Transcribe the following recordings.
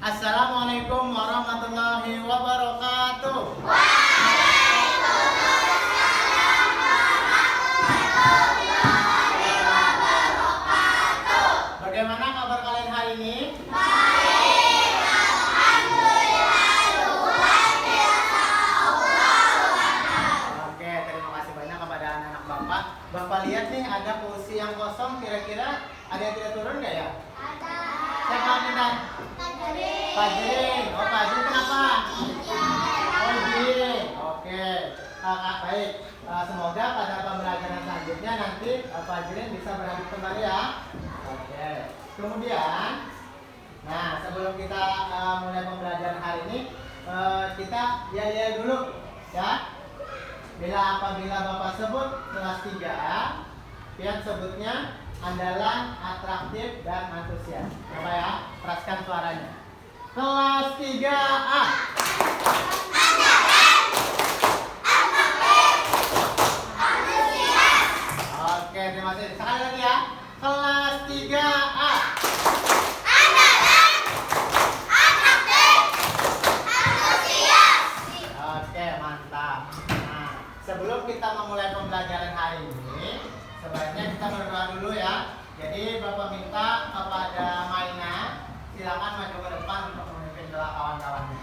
Assalamualaikum warahmatullahi wabarakatuh. Bagaimana kabar kalian hari ini? Oke, terima kasih banyak kepada anak-anak Bapak. Bapak lihat nih ada kursi yang kosong, kira-kira ada yang tidak turun nggak ya? Ada. Siapa minta? Fajrin. Oh, Fajrin kenapa? Oh, izin. Oke. Baik. Semoga pada pembelajaran selanjutnya nanti Fajrin bisa berhadir kembali ya. Oke. Kemudian, nah sebelum kita mulai pembelajaran hari ini, kita ya dulu ya. Apabila Bapak sebut kelas 3, Pian sebutnya andalan, atraktif, dan antusias. Coba ya, keraskan suaranya. Kelas 3A. Oke, terima kasih. Sekali lagi ya. Kelas 3A. Oke, mantap. Nah, sebelum kita memulai pembelajaran hari ini, sebaiknya kita berdoa dulu ya. Jadi Bapak minta kepada Maina, silakan maju ke depan untuk memimpin doa kawan-kawannya.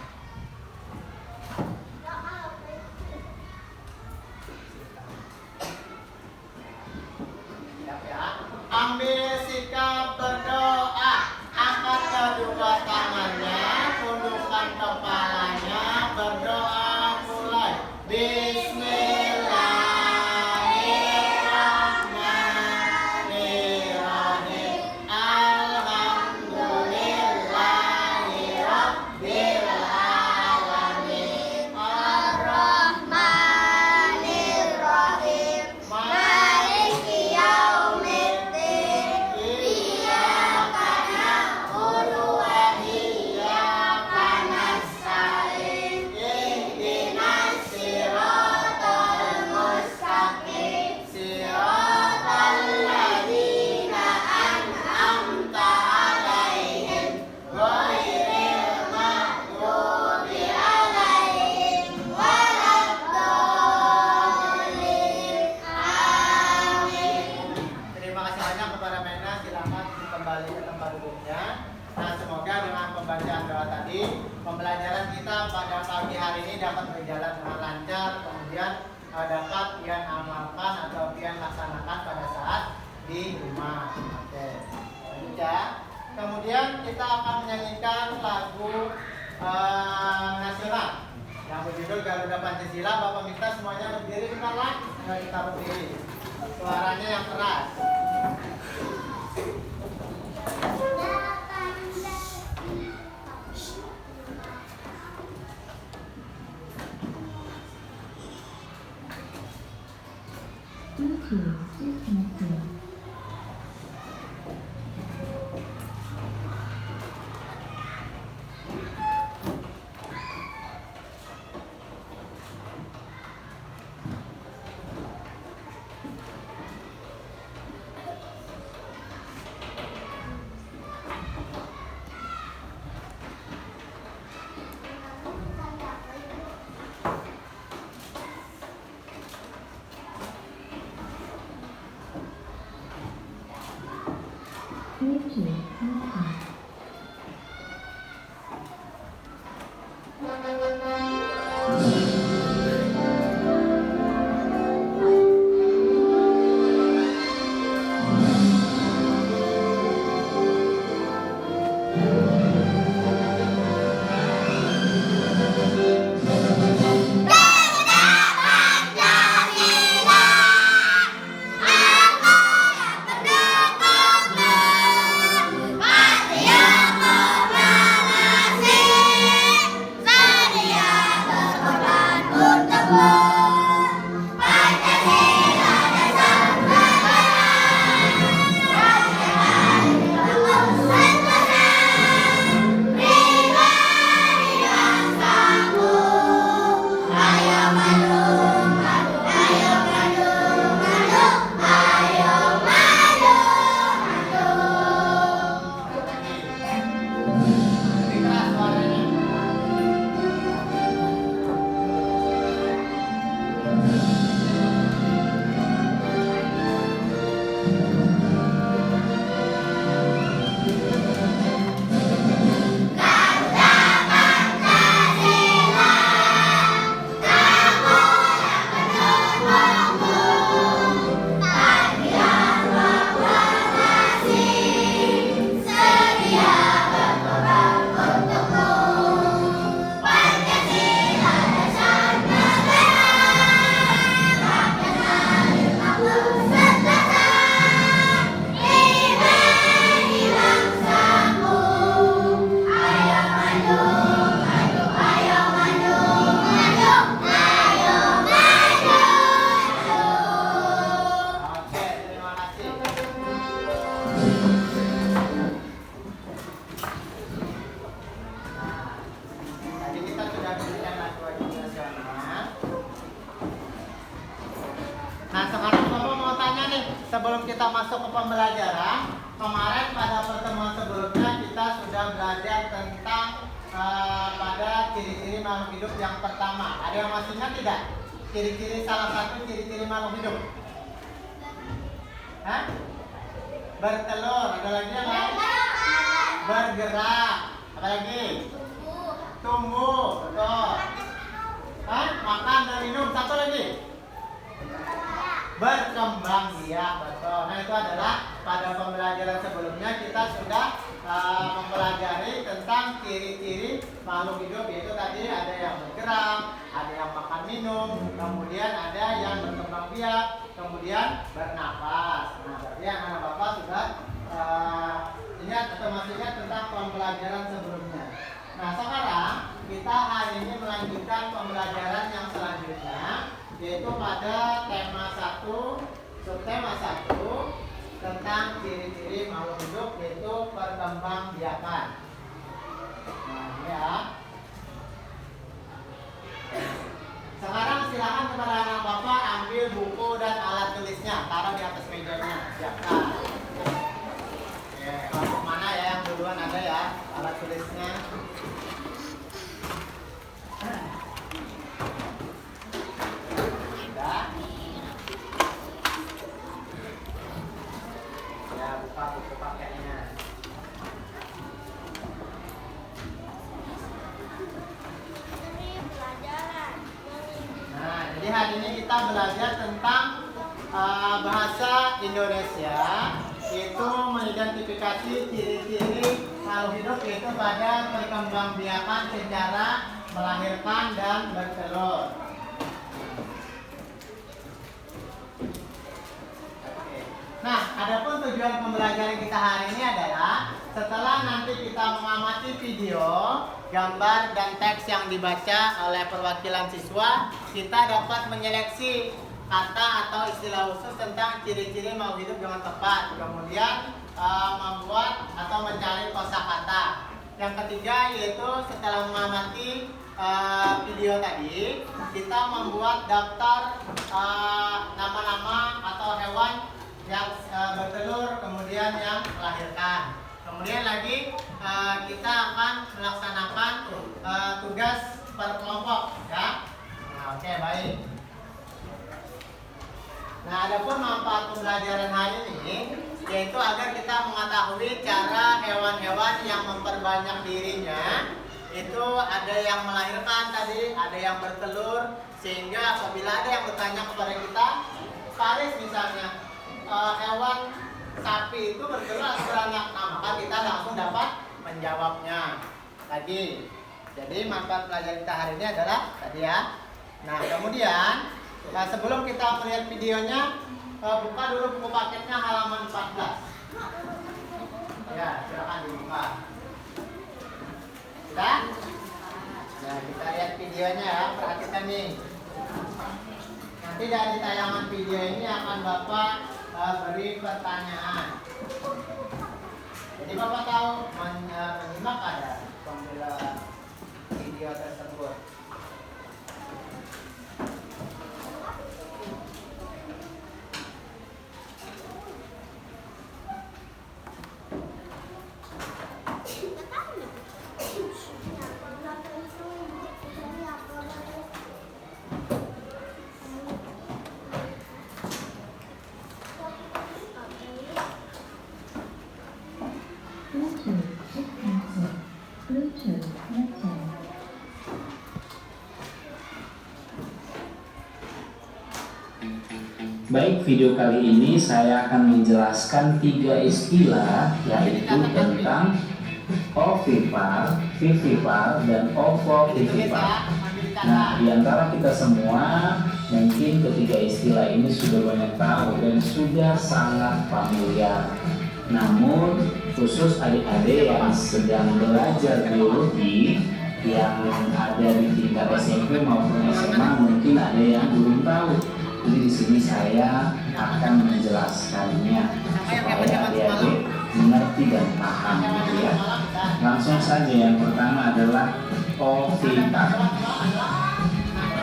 Siap ya. Ambil sikap berdoa. Angkat kedua tangannya, tundukkan kepalanya, berdoa mulai. Bismillahirrahmanirrahim. Alhamdulillahirabbil alamin. Ar-Rahmanir-Rahim. Maliki yaumiddin. Iyyaka na'budu wa iyyaka nasta'in. Ihdinas siratal mustaqim. Siratal ladzina an'amta 'alaihim ghairil maghdubi 'alaihim waladdallin. Amin. Terima kasih banyak kepada Maina. Silakan kembali ke tempat duduknya. Nah, semoga dengan pembacaan doa tadi, pembelajaran kita pada pagi hari ini dapat berjalan dengan lancar. Kemudian dapat Pian amalkan atau Pian laksanakan pada saat di rumah. Oke, lanjut ya. Kemudian kita akan menyanyikan lagu nasional yang berjudul Garuda Pancasila. Bapak minta semuanya berdiri bentar lah. Kita berdiri. Suaranya yang keras. sebelum kita masuk ke pembelajaran, kemarin pada pertemuan sebelumnya kita sudah belajar tentang pada ciri-ciri makhluk hidup yang pertama. Ada yang masih ingat tidak? Ciri-ciri salah satu ciri-ciri makhluk hidup. Hah? Bertelur. Ada lagi yang lain? Bergerak. Apa lagi? Tumbuh. Betul. Hah? Makan dan minum. Satu lagi. Berkembang biak. Betul. Nah, itu adalah pada pembelajaran sebelumnya kita sudah mempelajari tentang ciri-ciri makhluk hidup, yaitu tadi ada yang bergerak, ada yang makan minum, kemudian ada yang berkembang biak, kemudian bernapas. Nah, berarti anak bapak sudah ingat atau masih ingat tentang pembelajaran sebelumnya. Nah, sekarang kita hari ini melanjutkan pembelajaran yang selanjutnya, yaitu pada tema 1, subtema 1 tentang ciri-ciri makhluk hidup, yaitu perkembangbiakan. Nah, ini ya. Sekarang silakan kepada anak bapak ambil buku dan alat tulisnya, taruh di atas mejanya. Siapkan. Oke, kelompok mana ya yang duluan ada ya alat tulisnya? Buka buku pakainya. Nah, jadi hari ini kita belajar tentang bahasa Indonesia, yaitu mengidentifikasi ciri-ciri makhluk hidup, yaitu pada perkembangbiakan secara melahirkan dan bertelur. Nah, adapun tujuan pembelajaran kita hari ini adalah setelah nanti kita mengamati video, gambar, dan teks yang dibaca oleh perwakilan siswa, kita dapat menyeleksi kata atau istilah khusus tentang ciri-ciri makhluk hidup dengan tepat. Kemudian membuat atau mencari kosakata. Yang ketiga yaitu setelah mengamati video tadi, kita membuat daftar nama-nama atau hewan yang bertelur, kemudian yang melahirkan. Kemudian lagi kita akan melaksanakan tugas per kelompok, ya. Nah, oke, baik. Nah, adapun manfaat pembelajaran hari ini yaitu agar kita mengetahui cara hewan-hewan yang memperbanyak dirinya. Itu ada yang melahirkan tadi, ada yang bertelur, sehingga apabila ada yang bertanya kepada kita, Faris misalnya, hewan sapi itu bertelur atau beranak, nah, maka kita langsung dapat menjawabnya tadi. Jadi manfaat pelajaran kita hari ini adalah tadi ya. Nah, kemudian sebelum kita melihat videonya, buka dulu buku paketnya halaman 14. Ya, silakan dibuka. Sudah? Nah, kita lihat videonya ya, perhatikan nih. Nanti dari tayangan video ini akan Bapak beri pertanyaan. Jadi Bapak tahu menyimak ada pembela video tersebut. Baik, video kali ini saya akan menjelaskan 3 istilah, yaitu tentang ovipar, vivipar, dan ovovivipar. Nah, di antara kita semua mungkin ketiga istilah ini sudah banyak tahu dan sudah sangat familiar. Namun, khusus adik-adik yang sedang belajar biologi yang ada di tingkat SMP maupun SMA, mungkin ada yang belum tahu. Jadi di sini saya akan menjelaskannya supaya adik-adik mengerti dan paham, gitu ya. Langsung saja, yang pertama adalah ovipar.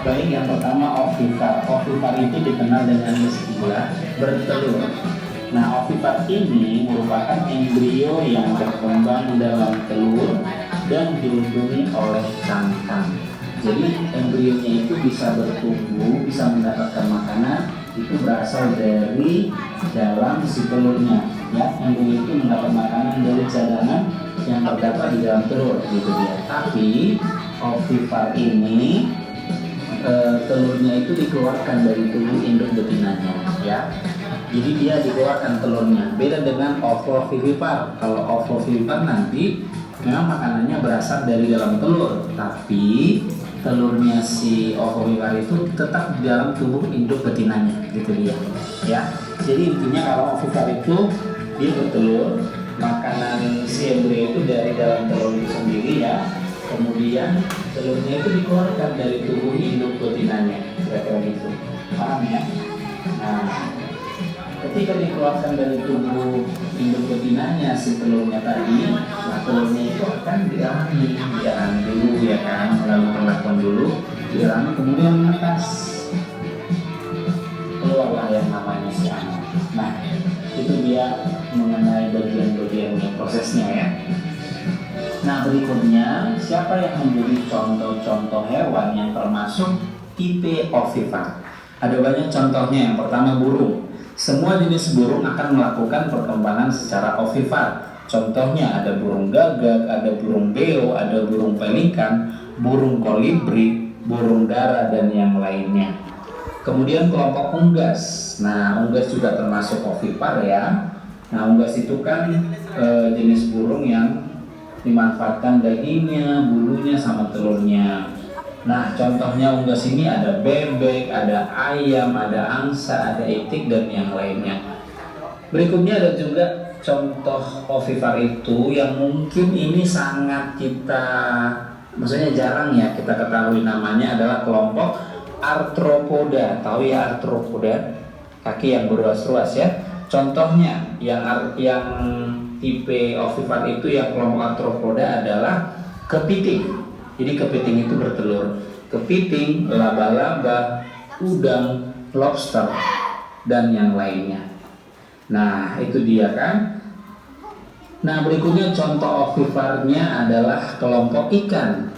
Baik, yang pertama ovipar. Ovipar itu dikenal dengan istilah bertelur. Nah, ovipar ini merupakan embrio yang berkembang dalam telur dan dilindungi oleh cangkang. Jadi embrionya itu bisa bertumbuh, bisa mendapatkan makanan itu berasal dari dalam si telurnya. Ya, embrio itu mendapat makanan dari cadangan yang terdapat di dalam telur, gitu dia. Tapi ovipar ini telurnya itu dikeluarkan dari tubuh induk betinanya, ya. Jadi dia dikeluarkan telurnya. Beda dengan ovovivipar. Kalau ovovivipar nanti memang makanannya berasal dari dalam telur, tapi telurnya si ovovivipar itu tetap di dalam tubuh induk betinanya, gitu dia. Ya. Jadi intinya kalau ovipar itu dia bertelur, makanan si embrio itu dari dalam telur itu sendiri, ya. Kemudian telurnya itu dikeluarkan dari tubuh induk betinanya, kira-kira gitu. Paham ya? Nah, ketika dikeluarkan dari tubuh induk betinanya si telurnya tadi, nah telurnya itu akan dirami dulu, ya kan, melalui perlakuan dulu, dirami kemudian menetas, keluarlah yang namanya si anak. Nah, itu dia mengenai bagian-bagiannya, prosesnya, ya. Nah, berikutnya, siapa yang menjadi contoh-contoh hewan yang termasuk tipe ovipar? Ada banyak contohnya. Yang pertama, burung. Semua jenis burung akan melakukan perkembangan secara ovipar. Contohnya ada burung gagak, ada burung beo, ada burung pelikan, burung kolibri, burung dara, dan yang lainnya. Kemudian kelompok unggas. Nah, unggas juga termasuk ovipar, ya. Nah, unggas itu kan jenis burung yang dimanfaatkan dagingnya, bulunya, sama telurnya. Nah, contohnya unggas ini ada bebek, ada ayam, ada angsa, ada itik, dan yang lainnya. Berikutnya ada juga contoh ovipar itu yang mungkin ini sangat maksudnya jarang ya kita ketahui namanya, adalah kelompok arthropoda. Tahu ya arthropoda? Kaki yang beruas-ruas, ya. Contohnya yang tipe ovipar itu yang kelompok arthropoda adalah kepiting. Jadi kepiting itu bertelur. Kepiting, laba-laba, udang, lobster, dan yang lainnya. Nah, itu dia kan. Nah, berikutnya contoh oviparnya adalah kelompok ikan.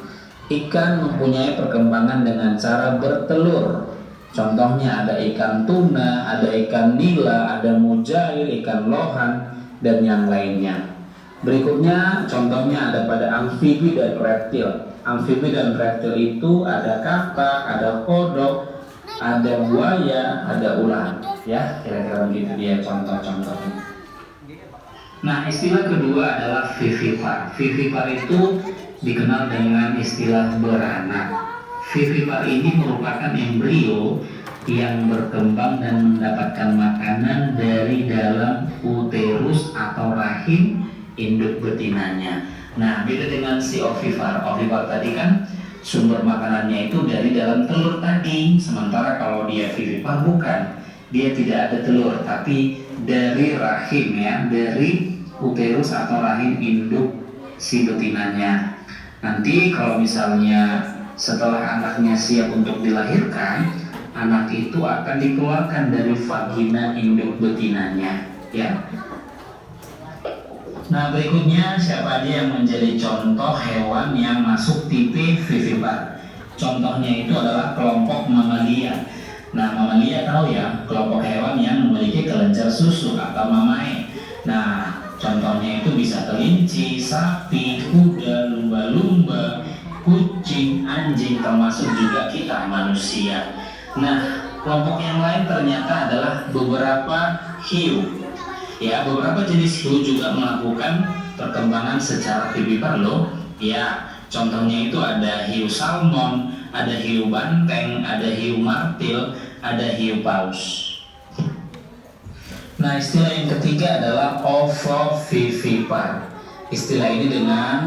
Ikan mempunyai perkembangan dengan cara bertelur. Contohnya ada ikan tuna, ada ikan nila, ada mujair, ikan lohan, dan yang lainnya. Berikutnya contohnya ada pada amfibi dan reptil. Amfibi dan reptil itu ada katak, ada kodok, ada buaya, ada ular, ya, kira-kira begitu dia contoh-contohnya. Nah, istilah kedua adalah vivipar. Vivipar itu dikenal dengan istilah beranak. Vivipar ini merupakan embrio yang berkembang dan mendapatkan makanan dari dalam uterus atau rahim induk betinanya. Nah, beda dengan si ovipar. Ovipar tadi kan sumber makanannya itu dari dalam telur tadi. Sementara kalau dia vivipar bukan. Dia tidak ada telur, tapi dari rahim, ya, dari uterus atau rahim induk si betinanya. Nanti kalau misalnya setelah anaknya siap untuk dilahirkan, anak itu akan dikeluarkan dari vagina induk betinanya, ya. Nah, berikutnya siapa aja yang menjadi contoh hewan yang masuk tipe vivipar? Contohnya itu adalah kelompok mamalia. Nah, mamalia tahu ya, kelompok hewan yang memiliki kelenjar susu atau mamae. Nah, contohnya itu bisa kelinci, sapi, kuda, lumba-lumba, kucing, anjing, termasuk juga kita manusia. Nah, kelompok yang lain ternyata adalah beberapa hiu. Ya, beberapa jenis hiu juga melakukan perkembangan secara vivipar loh. Ya, contohnya itu ada hiu salmon, ada hiu banteng, ada hiu martil, ada hiu paus. Nah, istilah yang ketiga adalah ovovivipar. Istilah ini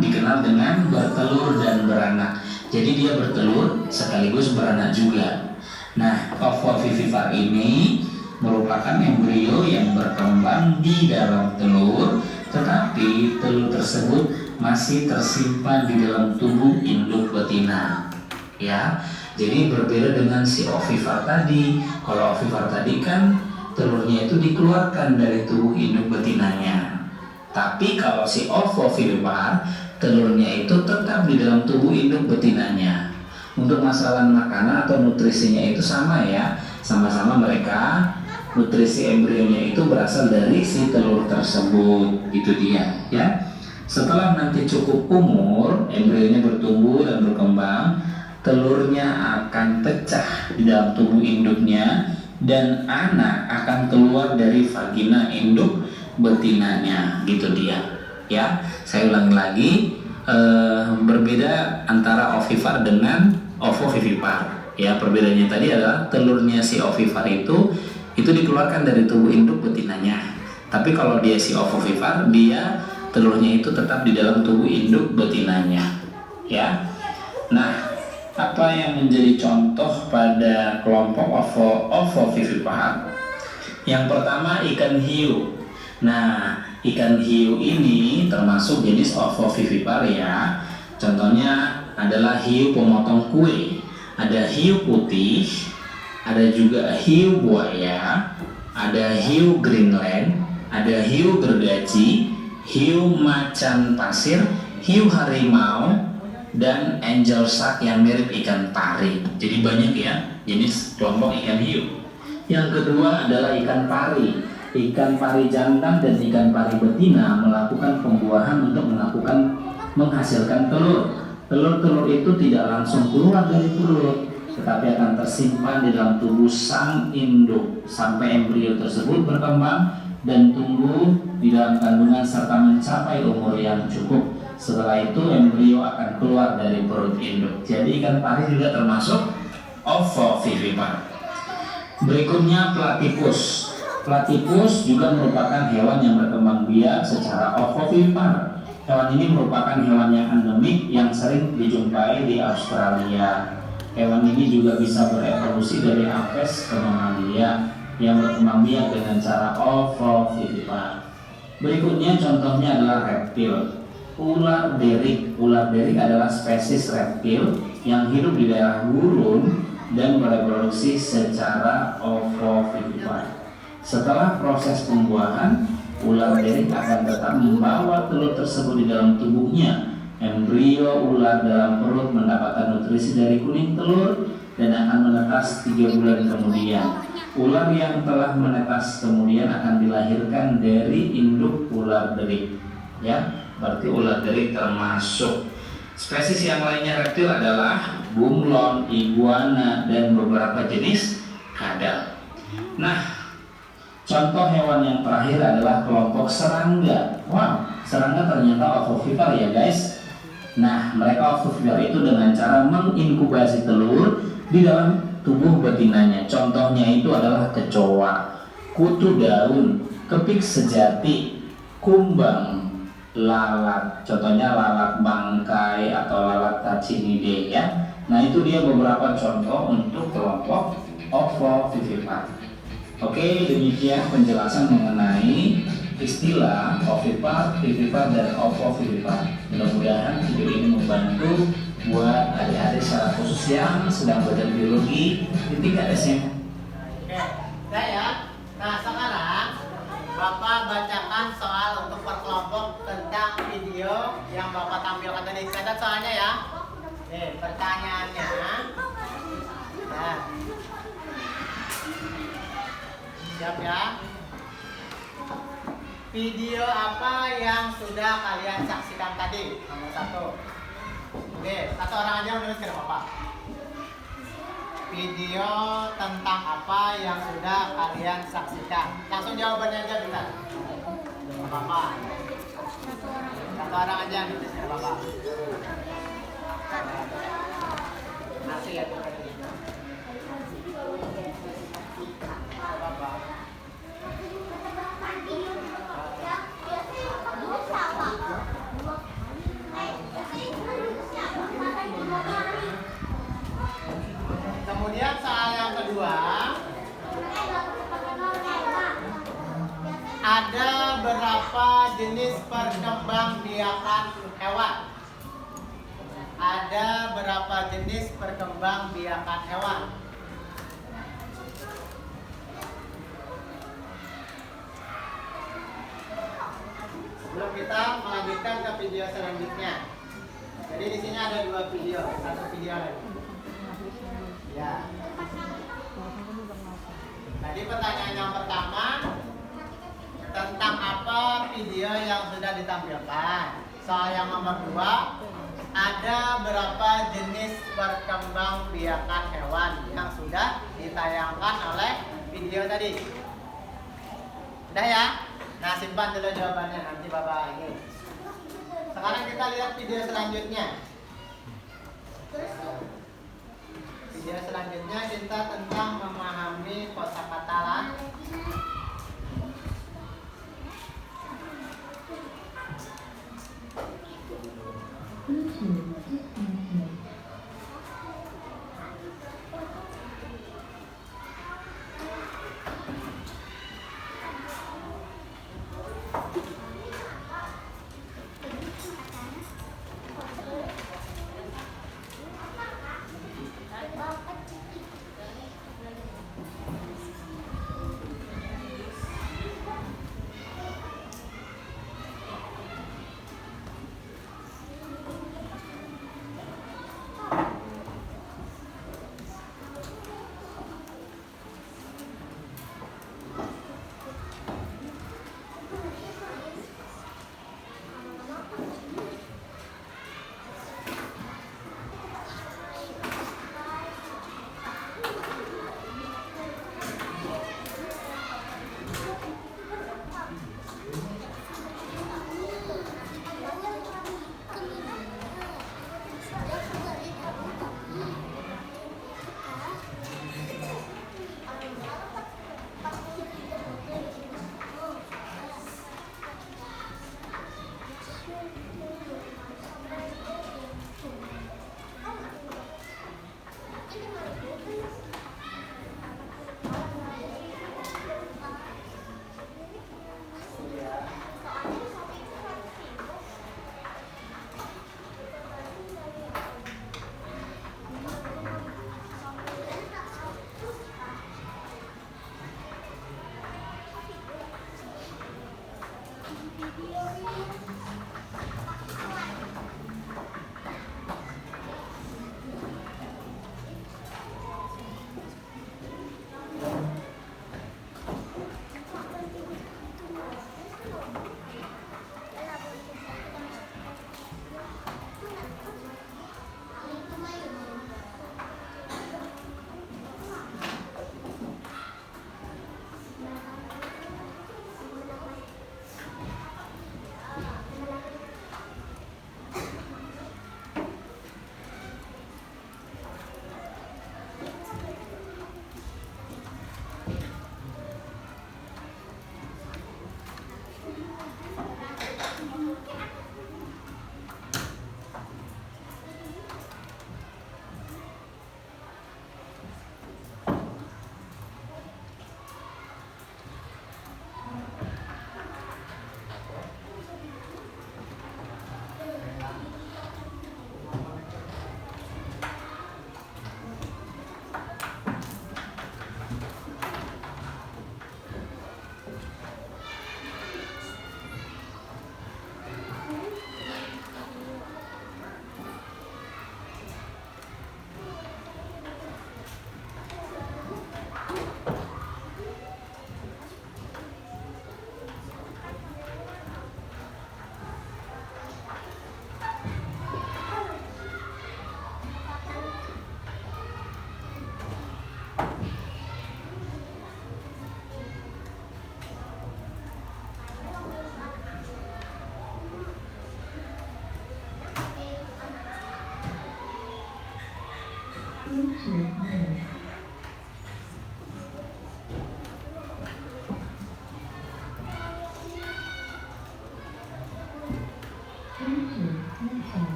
dikenal dengan bertelur dan beranak. Jadi dia bertelur sekaligus beranak juga. Nah, ovovivipar ini merupakan embrio yang berkembang di dalam telur, tetapi telur tersebut masih tersimpan di dalam tubuh induk betina. Ya, jadi berbeda dengan si ovipar tadi. Kalau ovipar tadi kan telurnya itu dikeluarkan dari tubuh induk betinanya. Tapi kalau si ovovivipar, telurnya itu tetap di dalam tubuh induk betinanya. Untuk masalah makanan atau nutrisinya itu sama ya, sama-sama mereka nutrisi embrionya itu berasal dari si telur tersebut. Itu dia ya. Setelah nanti cukup umur, embrionya bertumbuh dan berkembang, telurnya akan pecah di dalam tubuh induknya dan anak akan keluar dari vagina induk betinanya. Gitu dia ya. Saya ulangi lagi, berbeda antara ovipar dengan ovovivipar ya. Perbedaannya tadi adalah telurnya si ovipar itu dikeluarkan dari tubuh induk betinanya. Tapi kalau dia si ovovivipar, dia telurnya itu tetap di dalam tubuh induk betinanya ya. Nah, apa yang menjadi contoh pada kelompok ovovivipar? Yang pertama ikan hiu. Nah, ikan hiu ini termasuk jenis ovovivipar ya. Contohnya adalah hiu pemotong kue. Ada hiu putih, ada juga hiu buaya, ada hiu Greenland, ada hiu gergaji, hiu macan pasir, hiu harimau, dan angel shark yang mirip ikan pari. Jadi banyak ya jenis kelompok ikan hiu. Yang kedua adalah ikan pari. Ikan pari jantan dan ikan pari betina melakukan pembuahan untuk menghasilkan telur. Telur-telur itu tidak langsung keluar dari perut, tetapi akan tersimpan di dalam tubuh sang induk sampai embrio tersebut berkembang dan tumbuh di dalam kandungan serta mencapai umur yang cukup. Setelah itu embrio akan keluar dari perut induk. Jadi ikan pari juga termasuk ovovivipar. Berikutnya platypus. Platypus juga merupakan hewan yang berkembang biak secara ovovivipar. Hewan ini merupakan hewan yang endemik yang sering dijumpai di Australia. Hewan ini juga bisa berevolusi dari apes ke mamalia yang berkembang biak dengan cara ovovivipar. Berikutnya contohnya adalah reptil. Ular derik. Ular derik adalah spesies reptil yang hidup di daerah gurun dan bereproduksi secara ovovivipar. Setelah proses pembuahan, ular derik akan tetap membawa telur tersebut di dalam tubuhnya. Embrio ular dalam perut mendapatkan nutrisi dari kuning telur dan akan menetas 3 bulan kemudian. Ular yang telah menetas kemudian akan dilahirkan dari induk ular derik ya. Berarti ular derik termasuk. Spesies yang lainnya reptil adalah bunglon, iguana, dan beberapa jenis kadal. Nah, contoh hewan yang terakhir adalah kelompok serangga. Wow, serangga ternyata ovovivipar ya guys. Nah, mereka ovovivipar itu dengan cara menginkubasi telur di dalam tubuh betinanya. Contohnya itu adalah kecoa, kutu daun, kepik sejati, kumbang, lalat. Contohnya lalat bangkai atau lalat tachinide ya. Nah, itu dia beberapa contoh untuk kelompok ovovivipar. Oke, demikian penjelasan mengenai istilah ovipar, vivipar, dan ovovivipar. Mudah-mudahan video ini membantu buat adik-adik secara khusus yang sedang belajar biologi di tingkat SMA. Oke, ya. Nah, sekarang Bapak bacakan soal untuk per kelompok tentang video yang Bapak tampilkan tadi. Catat soalnya ya. Nih, pertanyaannya. Nah. Siap ya. Video apa yang sudah kalian saksikan tadi? Nomor 1. Oke, satu orang aja menulis ke Bapak. Video tentang apa yang sudah kalian saksikan? Langsung jawabannya aja bisa. Bapak. Satu orang aja nulis ke Bapak. Asik ya. Bapak. Kemudian soal yang kedua, ada berapa jenis perkembangbiakan hewan? Ada berapa jenis perkembangbiakan hewan? Sebelum kita melanjutkan ke video selanjutnya. Jadi di sini ada 2 video, satu video lagi. Ya. Jadi pertanyaan yang pertama, tentang apa video yang sudah ditampilkan? Soal yang nomor 2, ada berapa jenis perkembangbiakan hewan yang sudah ditayangkan oleh video tadi? Udah ya? Nah, simpan dulu jawabannya, nanti Bapak ini. Sekarang kita lihat video selanjutnya. Video selanjutnya kita tentang memahami kosakata.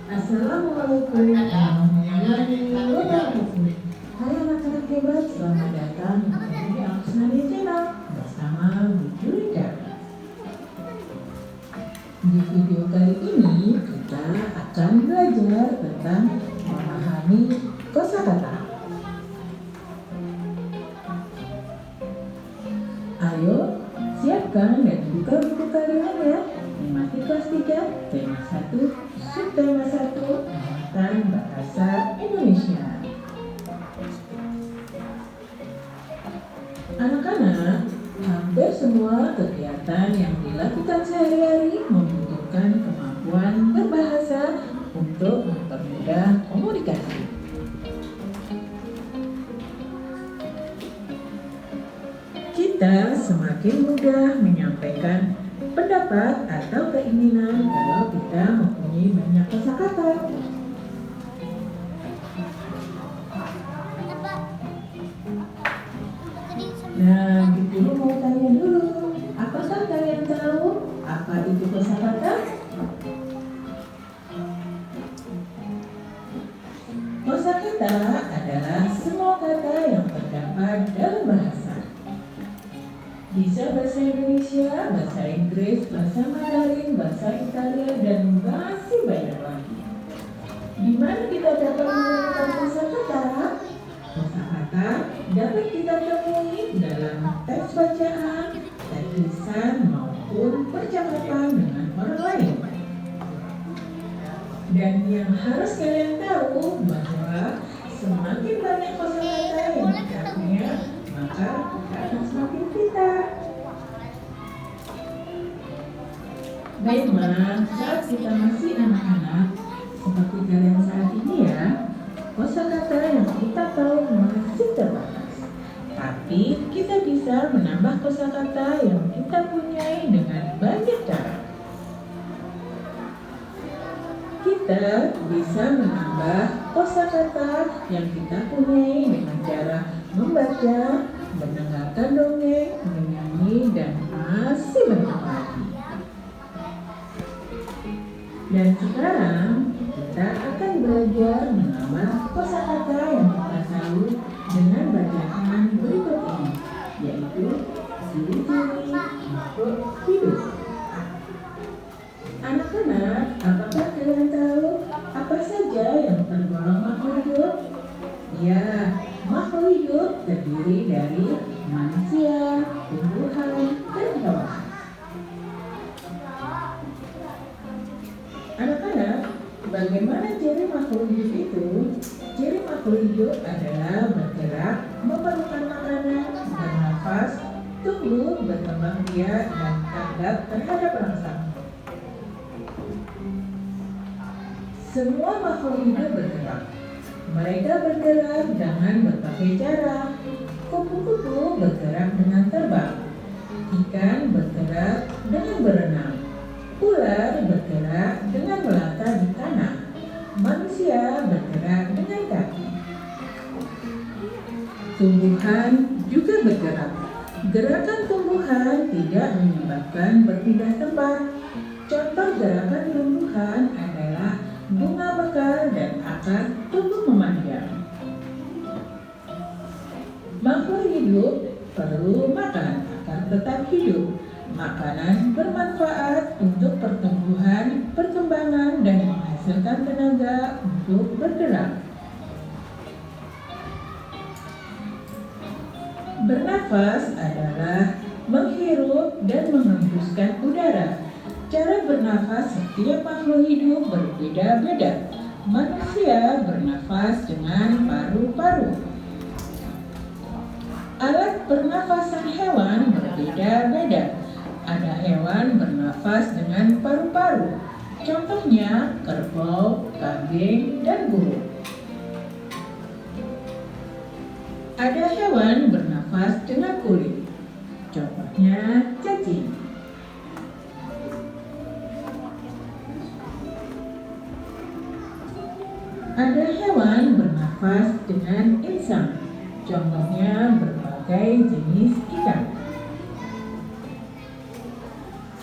Assalamualaikum warahmatullahi wabarakatuh. Hai anak-anak hebat, selamat datang di Aksnadi Channel bersama Bu Julika. Di video kali ini kita akan belajar tentang memahami kosakata. Ayo kelas 3, tema 1, subtema 1, Muatan Bahasa Indonesia. Anak-anak, hampir semua kegiatan yang dilakukan sehari-hari membutuhkan kemampuan berbahasa untuk mempermudah komunikasi. Kita semakin mudah menyampaikan pendapat atau keinginan kalau kita mempunyai banyak kosakata. Nah, Ibu mau tanya dulu, apakah kalian tahu apa itu kosakata? Kosakata adalah semua kata yang terdapat dalam bahasa. Bisa bahasa Indonesia, bahasa Inggris, bahasa Mandarin, bahasa Italia, dan masih banyak lagi. Di mana kita dapat menemukan kosakata? Kosakata dapat kita temui dalam teks bacaan, teks lisan, maupun percakapan dengan orang lain. Dan yang harus kalian tahu bahwa semakin banyak kosakata yang kita punya, maka kita akan semakin pintar. Memang saat kita masih anak-anak, seperti kalian saat ini ya, kosakata yang kita tahu masih terbatas. Tapi kita bisa menambah kosakata yang kita punyai dengan banyak cara. Kita bisa menambah kosakata yang kita punyai dengan cara membaca, mendengarkan dongeng, menyanyi, dan masih banyak lagi. Dan sekarang kita akan belajar menambah kosakata yang kita tahu dengan bacaan berikut ini, yaitu ciri-ciri makhluk hidup. Anak-anak, apakah kalian tahu apa saja yang tergolong makhluk hidup? Ya, makhluk hidup terdiri dari manusia, tumbuhan, dan hewan. Anak-anak, bagaimana ciri makhluk hidup itu? Ciri makhluk hidup adalah bergerak, memerlukan makanan, bernafas, tumbuh, berkembang biak, dan tanggap terhadap rangsang. Semua makhluk hidup bergerak. Mereka bergerak dengan berbagai cara. Kupu-kupu bergerak dengan terbang. Ikan bergerak dengan berenang. Ular bergerak dengan melata di tanah. Manusia bergerak dengan kaki. Tumbuhan juga bergerak. Gerakan tumbuhan tidak menyebabkan berpindah tempat. Contoh gerakan tumbuhan adalah bunga mekar dan akar tumbuh memanjang. Makhluk hidup perlu makan agar tetap hidup. Makanan bermanfaat untuk pertumbuhan, perkembangan, dan menghasilkan tenaga untuk bergerak. Bernafas adalah menghirup dan menghembuskan udara. Cara bernafas setiap makhluk hidup berbeda-beda. Manusia bernafas dengan paru-paru. Alat pernafasan hewan berbeda-beda. Ada hewan bernafas dengan paru-paru. Contohnya kerbau, kambing, dan burung. Ada hewan bernafas dengan kulit. Contohnya cacing. Ada hewan bernafas dengan insang. Contohnya berbagai jenis ikan.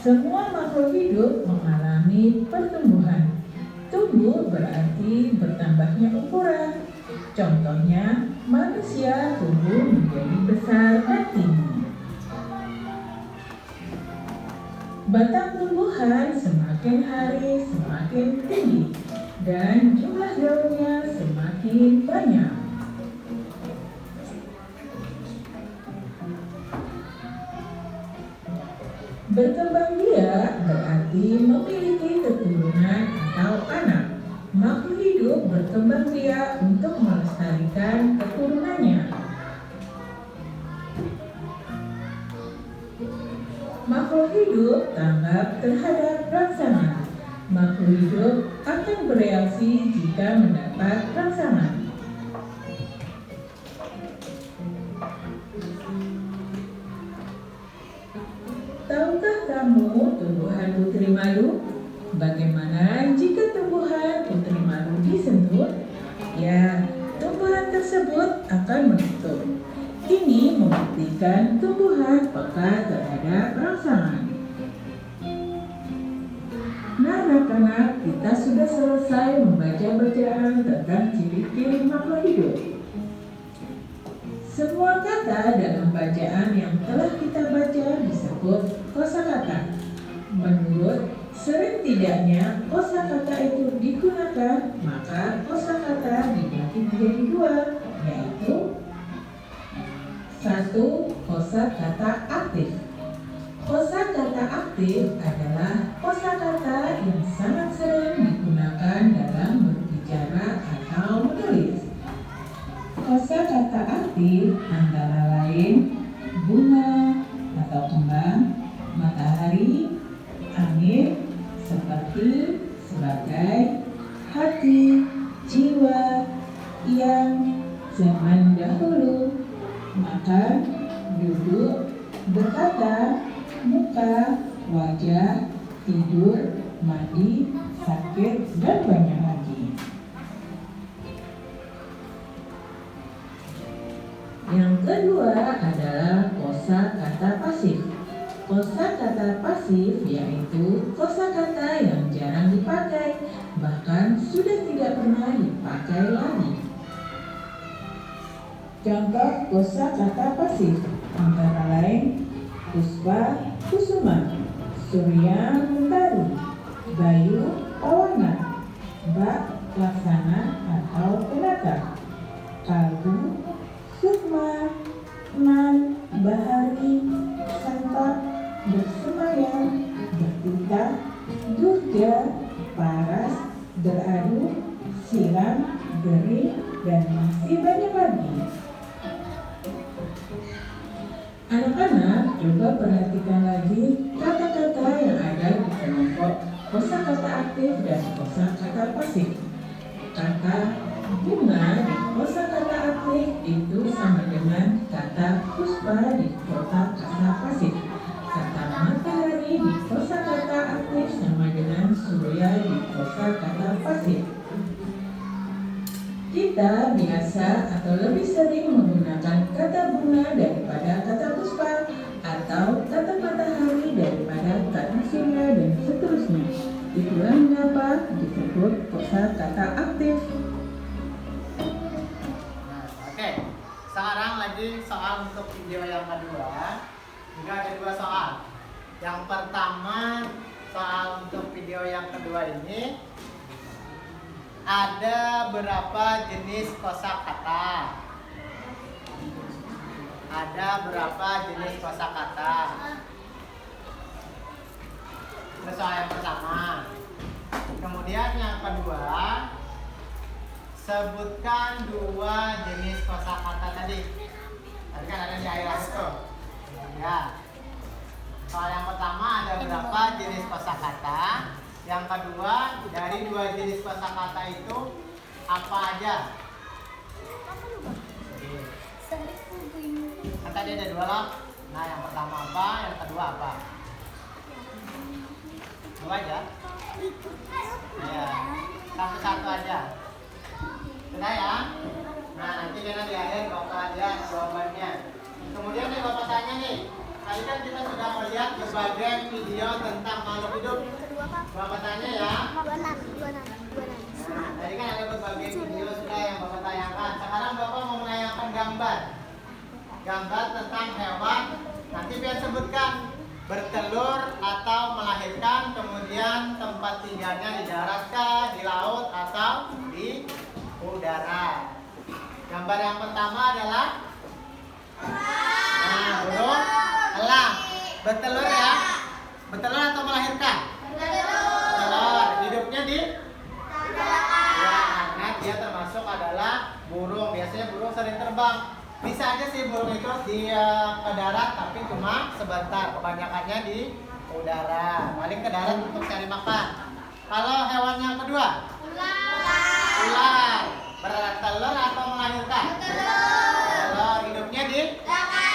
Semua makhluk hidup mengalami pertumbuhan. Tumbuh berarti bertambahnya ukuran. Contohnya, manusia tumbuh menjadi besar dan tinggi. Batang tumbuhan semakin hari semakin tinggi dan jumlah daunnya semakin banyak. Berkembang biak berarti memiliki berkembang biak untuk melestarikan keturunannya. Makhluk hidup tanggap terhadap rangsangan. Makhluk hidup akan bereaksi jika mendapat rangsangan. Tahukah kamu tumbuhan putri malu? Bagaimana jika tumbuhan putri malu disentuh? Ya, tumbuhan tersebut akan menutup. Ini membuktikan tumbuhan peka terhadap rangsangan. Nah, anak-anak, kita sudah selesai membaca bacaan tentang ciri-ciri makhluk hidup. Semua kata dalam bacaan yang telah kita baca disebut kosakata. Menurut sering tidaknya kosakata itu digunakan, maka kosakata dibagi menjadi dua, yaitu 1. Kosakata aktif. Kosakata aktif adalah kosakata yang sangat sering digunakan dalam berbicara atau menulis. Kosakata aktif antara lain bunga atau kembang, matahari, angin, seperti, sebagai, hati, jiwa, yang, zaman dahulu, makan, duduk, berkata, muka, wajah, tidur, mandi, sakit, dan banyak lagi. Yang kedua adalah kosakata pasif. Kosakata pasif yaitu kosakata yang jarang dipakai, bahkan sudah tidak pernah dipakai lagi. Contoh kosakata pasif antara lain Puspa, Kusuma, Surya, Mentari, Bayu, Pawana, Bak, Laksana atau Penata, Kalbu, Sukma, Man, Bahari, Santap, Bersemayam, Bertita, Durja, Paras, Beradu, Siram, Beri, dan masih banyak lagi. Anak-anak, coba perhatikan lagi kata-kata yang ada di kelompok kosakata aktif dan kosakata pasif. Kata bunga di kosakata aktif itu sama dengan kata puspa di kosakata pasif. Kata matahari di kosakata aktif sama dengan surya di kosakata pasif. Kita biasa atau lebih sering menggunakan kata bunga daripada kata puspa atau kata matahari daripada kata surya dan seterusnya. Itulah mengapa disebut kosakata aktif. Oke, sekarang lagi soal untuk video yang kedua. Juga ada dua soal. Yang pertama, soal untuk video yang kedua ini, ada berapa jenis kosakata? Ada berapa jenis kosakata? Itu soal yang pertama. Kemudian yang kedua, sebutkan dua jenis kosakata tadi. Tadi kan ada di akhir itu. Ya. Soal yang pertama, ada berapa jenis kosakata? Yang kedua, dari dua jenis kosakata itu apa aja? Kan tadi ada dua loh. Nah, yang pertama apa? Yang kedua apa? Dua aja. Ya, satu-satu aja. Sudah ya? Nah, nanti kita di akhir bapak aja jawabannya. Kemudian nih bapak tanya nih. Tadi kan kita sudah melihat berbagai video tentang makhluk hidup. Bapak tanya ya. Nah, tadi kan ada berbagai video sudah yang bapak tanyakan. Sekarang bapak mau menayangkan gambar. Gambar tentang hewan. Nanti biar sebutkan bertelur atau melahirkan, kemudian tempat tinggalnya di darat kah, di laut atau di udara. Gambar yang pertama adalah burung elang. Bertelur ya. Bertelur atau melahirkan? Bertelur. Hidupnya di? Ya, karena dia aja sih burung itu di ke darat, tapi cuma sebentar. Kebanyakannya di udara. Paling ke darat untuk cari makan. Kalau hewan yang kedua, ular. Bertelur atau melahirkan? Kalau hidupnya di Oke.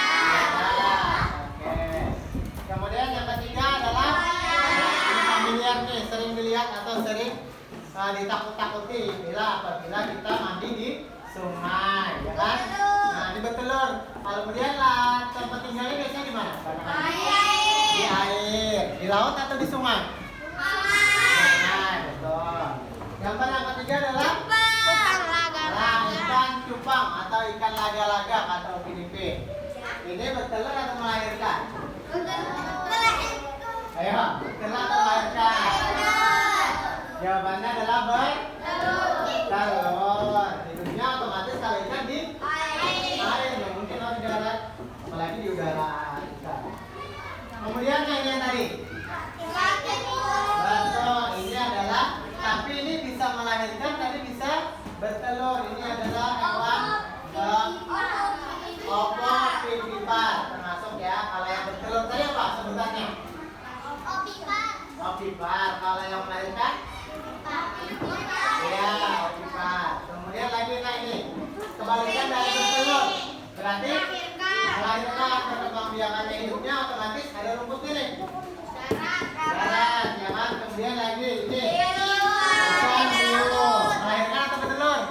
Kemudian yang ketiga adalah ini familiar nih, sering dilihat atau sering ditakut-takuti apabila kita mandi di sungai, ya kan? Nah, ini bertelur. Kalau kemudian lah tempat tinggalnya biasanya di mana? Di air, di laut atau di sungai? Sungai, betul. Yang ketiga adalah ikan cupang atau ikan laga-laga atau Filipin. Ini bertelur atau melahirkan? Ayo, bertelur atau melahirkan? Jawabannya adalah bertelur. Hidupnya otomatis kalau ikan di air, nggak mungkin di darat, apalagi di udara. Kemudian yang tadi, betul, ini adalah, tapi ini bisa melahirkan, tadi bisa bertelur. Ini adalah hewan ovovivipar, termasuk ya. Kalau yang bertelur tadi apa sebutannya? Ovipar. Kalau yang melahirkan? Ya, ovipar. Kemudian lagi ini, kebalikan dari bertelur, berarti melahirkan. Perkembangannya hidupnya otomatis ada rumput ini. Darat, ya kan? Kemudian lagi ini. Melahirkan atau bertelur?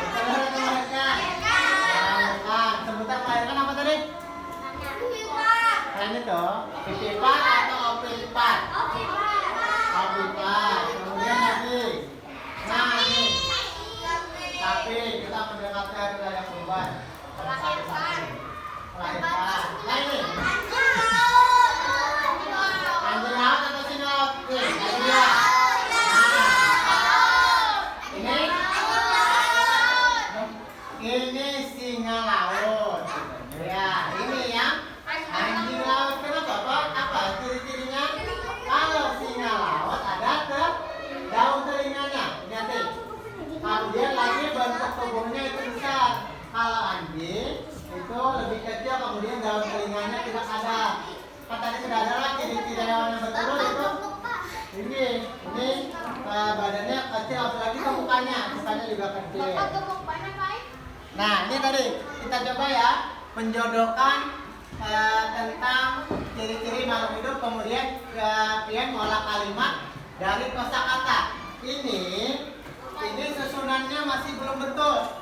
Bertelur atau melahirkan? Melahirkan. Sebutan melahirkan apa tadi? Kalian itu vivipar atau ovipar? Ovipar. Kemudian lagi. Nah ini. Tapi kita mendekati hari raya Kurban. Melahirkan. Nah ini. Anjing laut atau singa laut? Ini singa laut. Ya, ini yang anjing laut. Kenapa, Pak? Apa ciri-cirinya? Kalau singa laut ada daun telinganya. Lihat nih. Kemudian lagi bentuk tubuhnya itu besar. Kalau anjing itu lebih kecil, kemudian daun telinganya tidak ada. Kan tadi sudah ada lah ciri-ciri hewan yang bertelur itu. Ini badannya kecil, apalagi mukanya juga kecil. Nah, ini tadi kita coba ya menjodohkan tentang ciri-ciri makhluk hidup, kemudian kalian mengolah kalimat dari kosakata. Ini susunannya masih belum betul.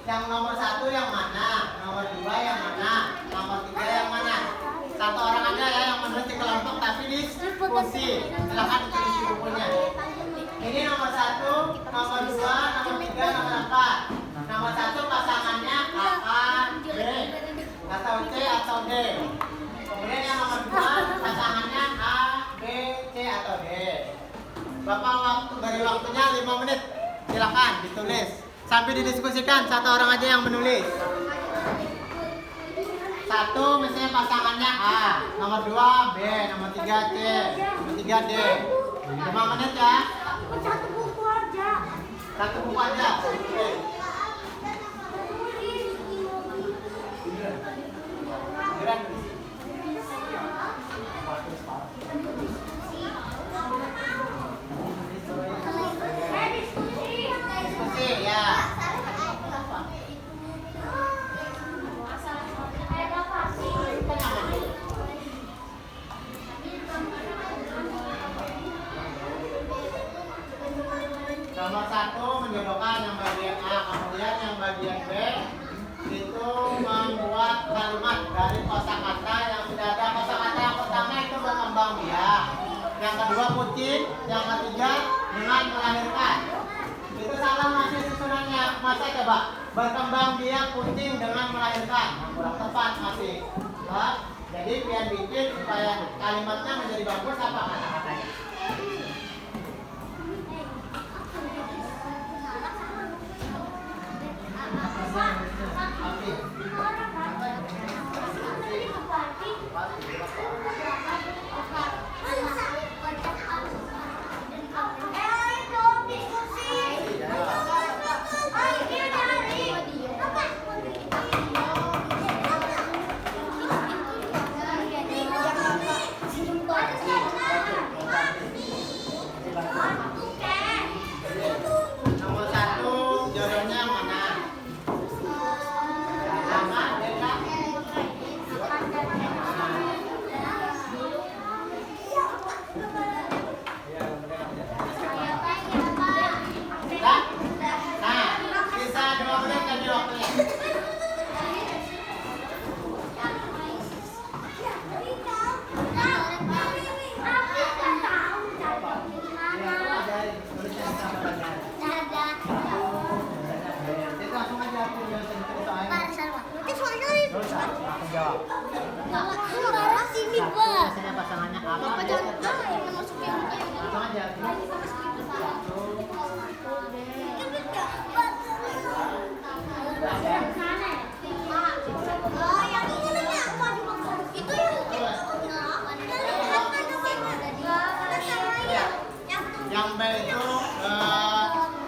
Yang nomor 1 yang mana, nomor 2 yang mana, nomor 3 yang mana. Satu orang aja ya yang menulis di kelompok tapi diskusi. Silahkan ditulis di bukunya. Ini nomor 1, nomor 2, nomor 3, nomor 4. Nomor 1 pasangannya A, B, atau C atau D. Kemudian yang nomor 2 pasangannya A, B, C atau D. Bapak beri waktunya 5 menit. Silakan ditulis. Sampai didiskusikan, satu orang aja yang menulis. 1 misalnya pasangannya A, nomor 2 B, nomor 3 C, nomor 3 D. 5 menit ya. Satu buku aja. Satu buku aja. Oke. Diskusi ya. Nomor 1 menjodohkan yang bagian A, kemudian yang bagian B itu membuat kalimat dari kosakata yang sudah ada. Kosakata yang pertama itu berkembang biak, yang kedua kucing, yang ketiga dengan melahirkan. Itu salah masih susunannya. Masa coba berkembang biak kucing dengan melahirkan, kurang tepat masih. Jadi pian bikin supaya kalimatnya menjadi bagus apa kata-katanya. Yang B itu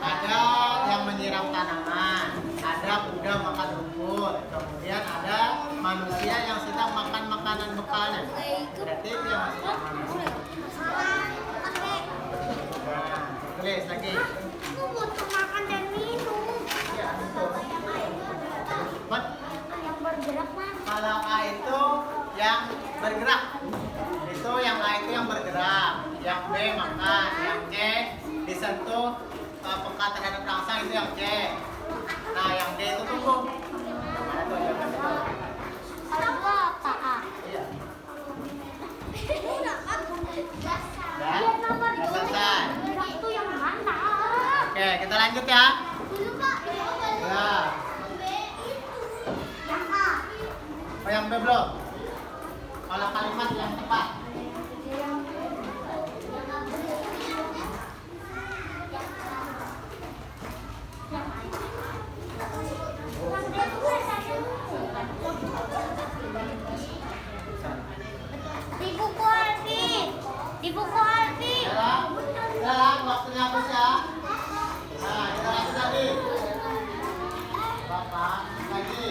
ada yang menyiram tanaman, ada kuda makan rumput, kemudian ada manusia yang sedang makan makanan bekalnya. Berarti itu yang masuk manusia. Nah, tulis lagi. Aku butuh makan dan minum. Ya, betul. But, Yang bergerak mana? kalau A itu yang bergerak, itu yang A itu yang bergerak, yang B makan, yang C disentuh peka terhadap rangsang itu yang C. Nah, yang D itu tumbuh. Mana tuh yang itu? Kalau apa? Iya. Udah kan? Dan Lihat nomor udah selesai. gerak tuh yang mana? Oke, kita lanjut ya. Dulu Pak. Ya. Yang A. Oh, yang B belum. Kalau kalimat yang tepat. Di buku arti. Di buku arti. Dalam waktunya habis ya. Nah, kita lanjut lagi. Bapak, lagi.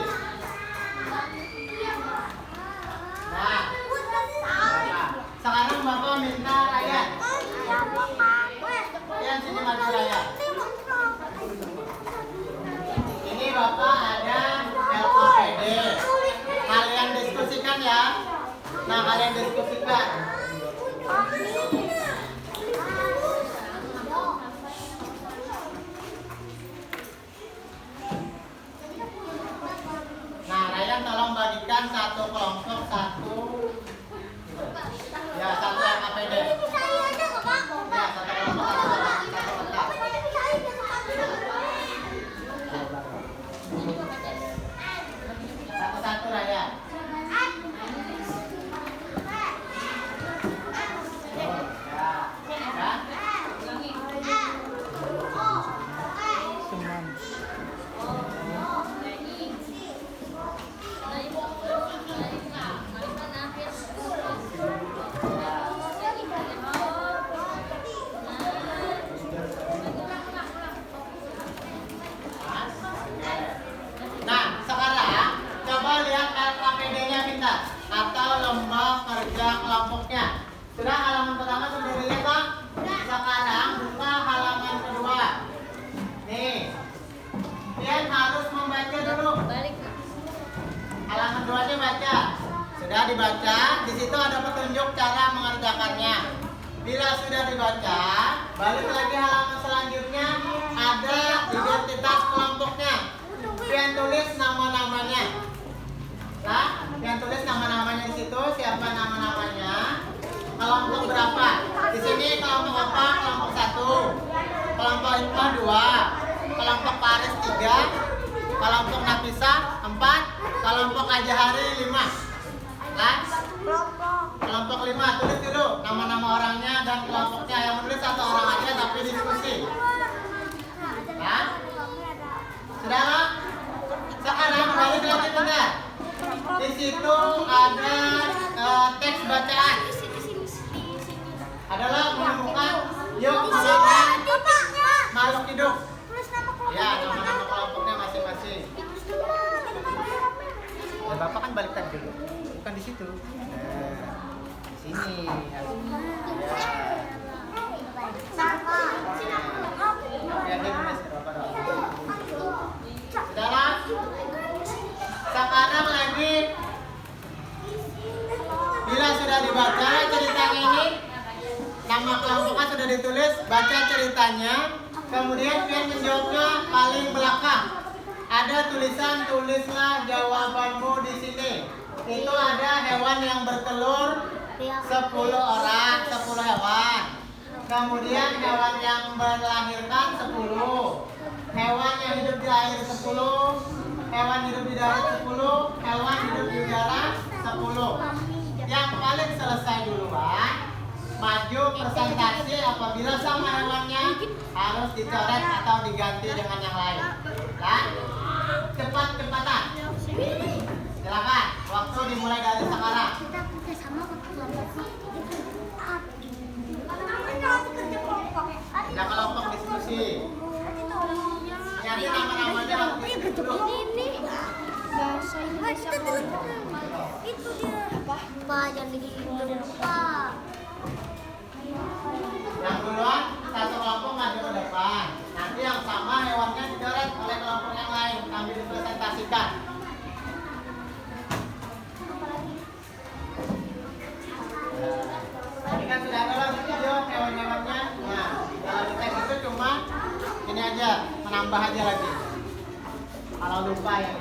Nah, sekarang Bapak minta Raya. Yang sini maju Raya. Ini Bapak ada LKPD. Kalian diskusikan ya. Nah, kalian diskusikan. Nah, Ryan tolong bagikan satu kelompok satu. Ya, satu LKPD. Ya, satu kelompok satu kotak. Satu-satu Ryan. Nah, sekarang coba lihat LKPD-nya pintar atau lomba kerja kelompoknya. Sudah halaman pertama sudah dilihat Pak? Sekarang buka halaman kedua. Nih, kalian harus membaca dulu. Halaman 2 aja baca. Sudah dibaca, di situ ada petunjuk cara mengerjakannya. Bila sudah dibaca, balik lagi halaman selanjutnya ada identitas kelompoknya. Yang tulis nama-namanya. Nah, yang tulis nama-namanya di situ, siapa nama-namanya? Kelompok berapa? Di sini kelompok apa? Kelompok 1. Kelompok IPA 2. Kelompok Paris 3. Kelompok Nafisa 4. Kelompok Ajahari 5. Nah, kelompok 5 tulis dulu nama-nama orangnya dan kelompoknya. Yang menulis satu orang aja tapi diskusi. Nah, sudah nggak? Sekarang balik lagi benar. Di situ ada teks bacaan. Adalah menemukan yuk menemukan makhluk hidup. Ya, nama-nama kelompoknya masing-masing. Ya, Bapak kan balik tadi dulu. Bukan di situ. Nah, di sini. Ya. Ya, dia nulis Bapak doang. Saudara, sekarang lagi bila sudah dibaca cerita ini, nama kelompoknya sudah ditulis, baca ceritanya, kemudian kalian menjawabnya paling belakang. Ada tulisan tulislah jawabanmu di sini. Itu ada hewan yang bertelur 10 orang, 10 hewan. Kemudian hewan yang melahirkan 10. Hewan yang hidup di air 10, hewan hidup di darat 10, hewan hidup di udara 10. Yang paling selesai duluan, maju presentasi. Apabila sama hewannya harus dicoret atau diganti dengan yang lain. Nah, cepat-cepatan. Silakan, waktu dimulai dari sekarang. Kita kerja sama kelompok. Kenapa kerja kelompok? aja, menambah aja lagi. Kalau lupa ya.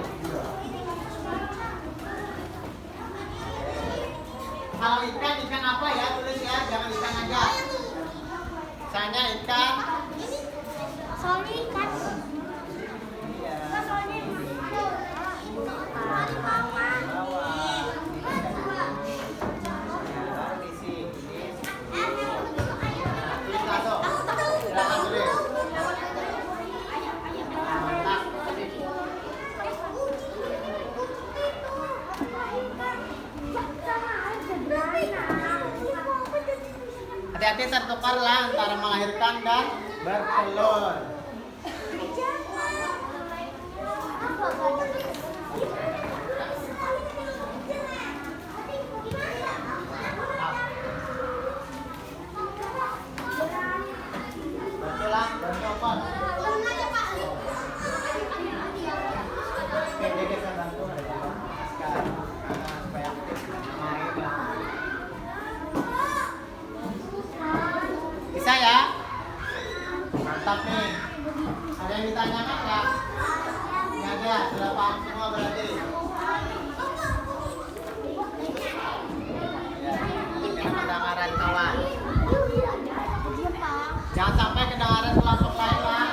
Kalau ikan apa ya, tulis ya, jangan ikan aja. Misalnya ikan. Sorry kan. Iya. Hati-hati tertukarlah antara melahirkan dan bertelur. Bertulang, bertopot. Oke, jadi kita bantu sekarang supaya aktif main lah. Bisa ya? Mantap nih. Ada yang ditanyakan nggak? Nggak ada, sudah paham semua berarti. Ya, ini kedengaran kawan. Jangan sampai kedengaran kelompok lain lah.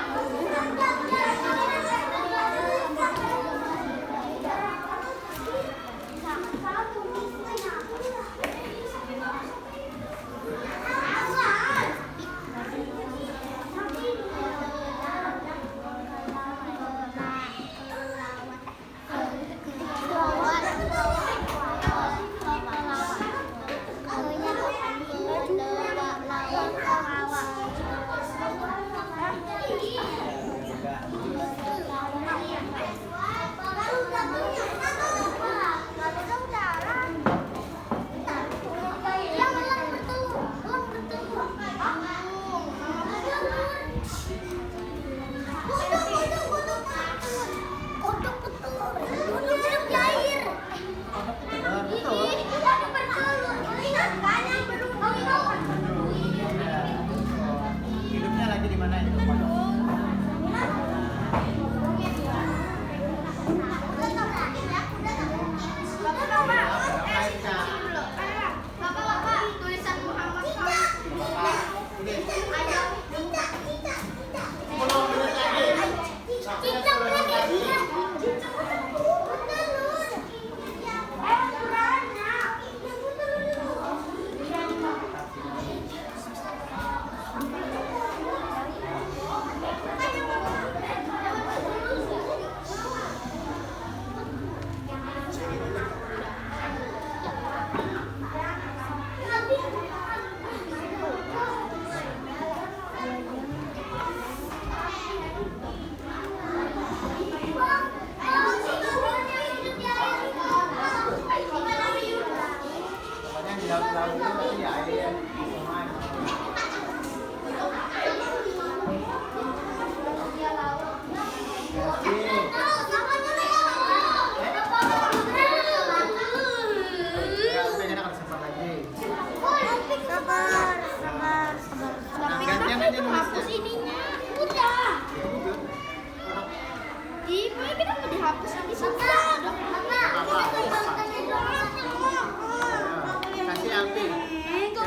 Hidupnya lagi di mana itu?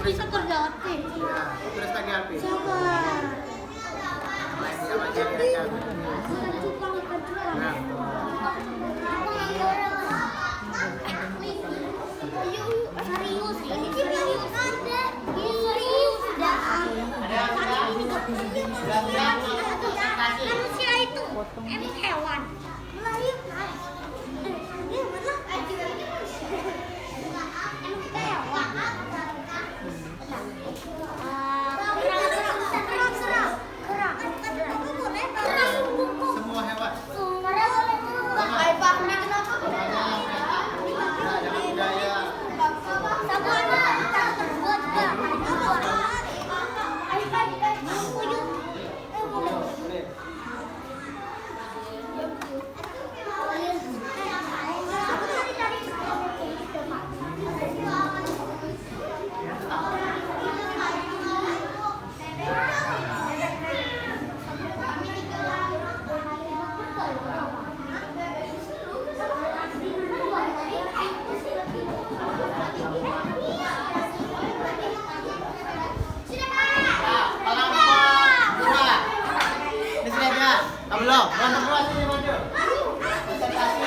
Bisa terjatuh. Ya, terus lagi Alpi. Sabar. Main sama dia aja. Nah, Serius, ini serius ada. Ini serius dah. ada yang sudah siap untuk presentasi. Manusia itu emang hewan. Melahirkan. Emang kita hewan. Semua hewan. Belum. Kelompok 2 sini maju. Presentasi.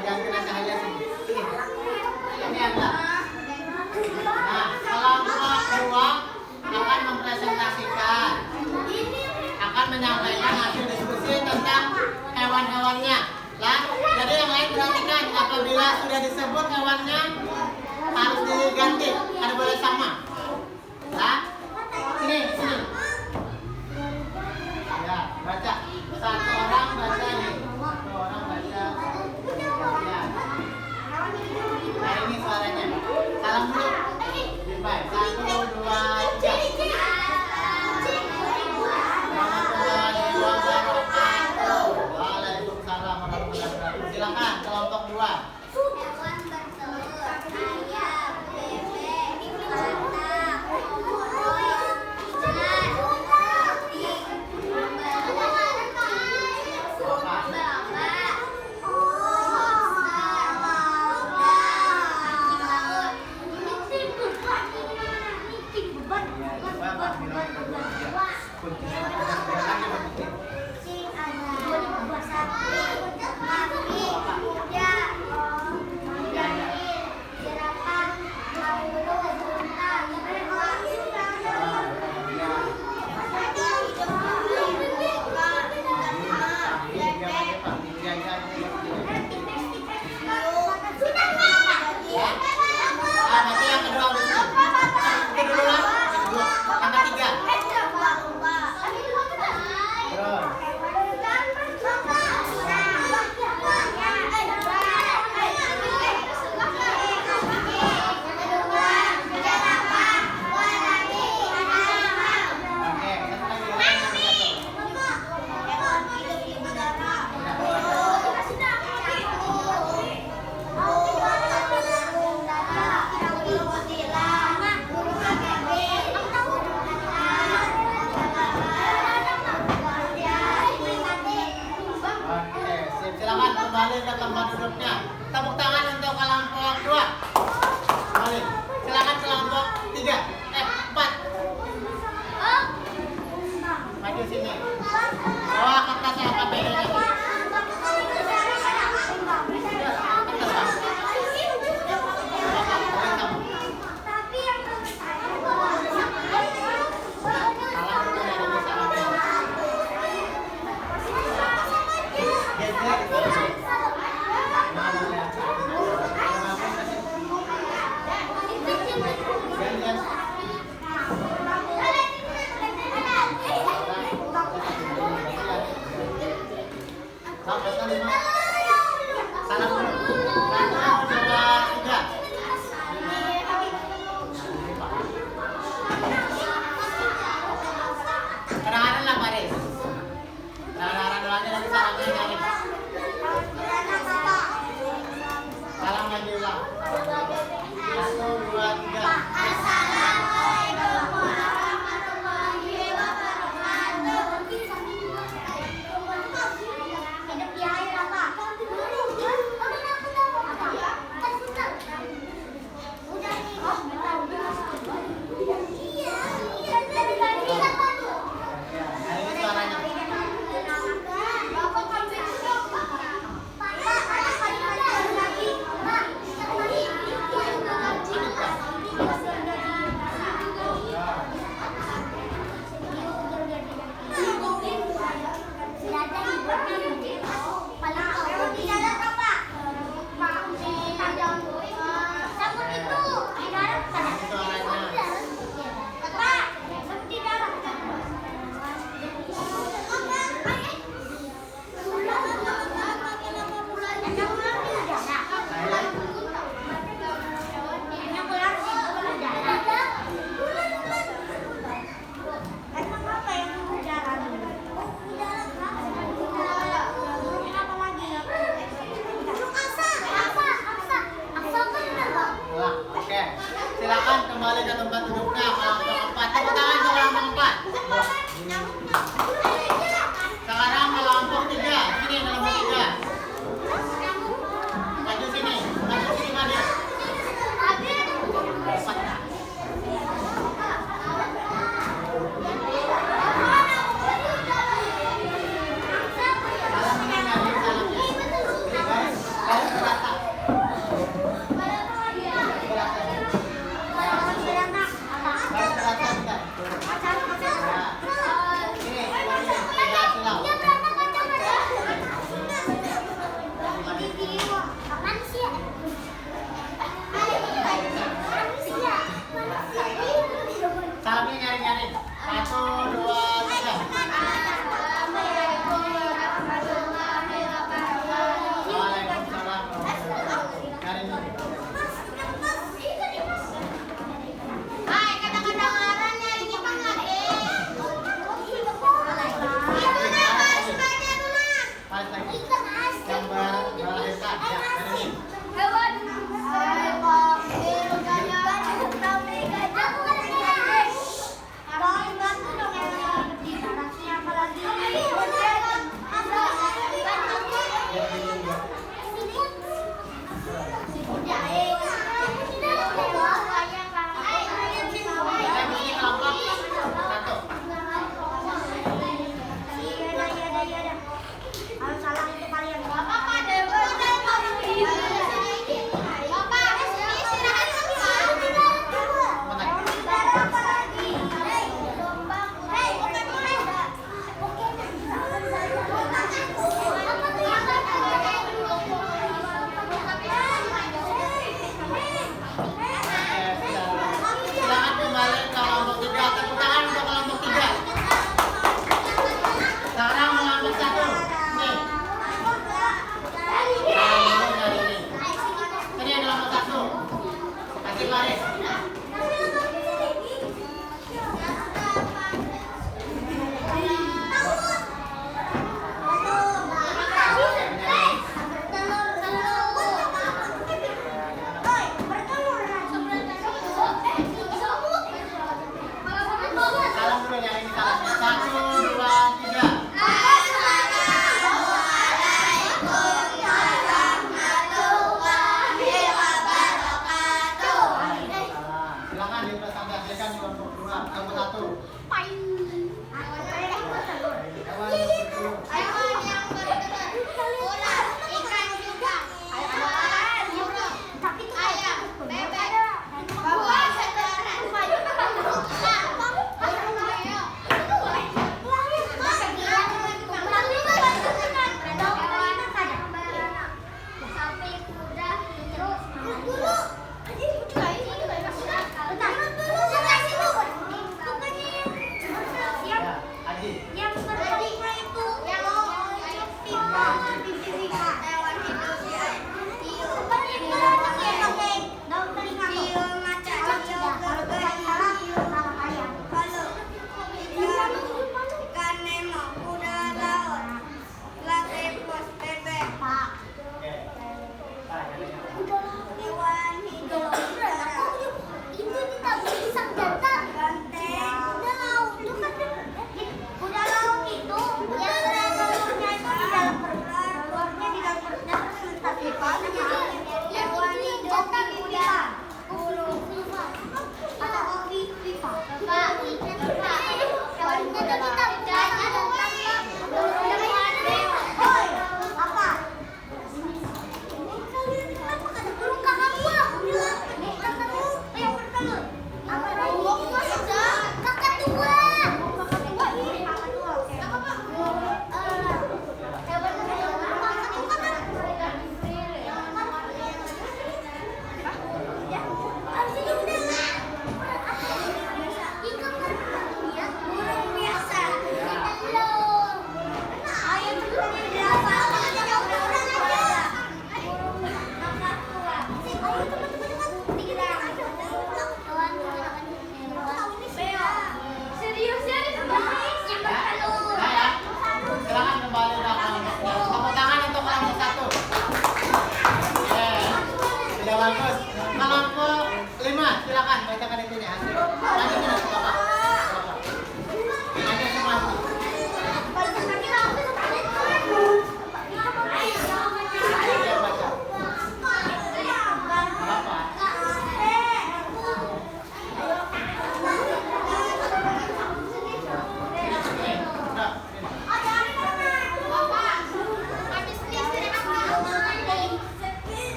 Jangan kena cahaya sini. Ini ada. Nah, kelompok 2 akan mempresentasikan, akan menyampaikan hasil diskusi tentang hewan-hewannya. Lah, jadi yang lain perhatikan, apabila sudah disebut hewannya harus diganti, harus boleh sama. Lah, sini. Ya, baca. Satu orang baca nih. Satu orang baca. Ya. Nah, ini suaranya. Salam dulu. Baik. 1, 2, 3. Waalaikumsalam warahmatullahi wabarakatuh. Silakan kelompok 2. Silakan kembali ke tempat duduknya. Tepuk tangan untuk kelompok 2. Kembali. Silakan kelompok 3. 4. Maju sini. Bawa kertas apa bedanya? Salam dulu. 1, 2, 3. Kadang-kadang lah baris. Kadang-kadang doanya nanti salamnya nyari. Salam lagi ulang. 1, 2, 3. Silakan kembali ke tempat duduknya. Kelompok 4. Tepuk tangan untuk kelompok 4. Sekarang kelompok 3. Sini kelompok 3. Maju sini. Maju sini, maju. 4. Istiqlaris. Salam dulu yang ini salamnya. 1, 2, 3. Silakan dipresentasikan di kelompok 2. Kelompok 1. Adi. Yang pertama itu yang pipa fisika hewan hidup daun telinga ikan nemo kuda laut platypus bebek Oke. Nah, yang ini apa? hewan hidup itu kita bisa data banteng kuda laut itu yang telurnya itu di dalam perut telurnya di dalam perutnya terus hewan hidup kuda burung atau pipa hewan kuda Silakan kembali ke kelompoknya. Tepuk tangan untuk kelompok 1. Sudah bagus. Kelompok 5, silakan bacakan itu nih hasil. Lanjutin ya, Bapak. Ada semua. Siapa yang baca? Bapak. Oke, udah.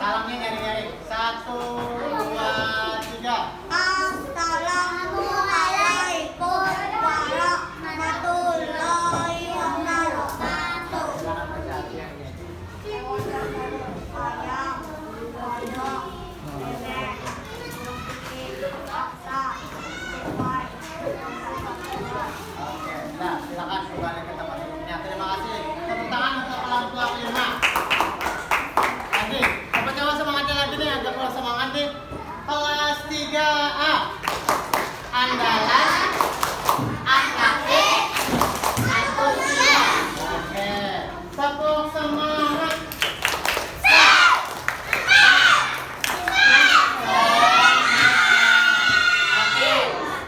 Salamnya nyari-nyari. 1, 2, 3. Assalamualaikum warahmatullahi wabarakatuh. Silakan baca hasilnya. Ayam, kodok, bebek, raksa, tupai. Oke, nah silakan kembali ke tempat duduknya. Terima kasih. Tepuk tangan untuk kelompok 5. Lagi, coba semangatnya lagi nih, agak kurang semangat nih. Kelas 3A. Andalan, aktif, antusias. Oke, tepuk semangat. Oke,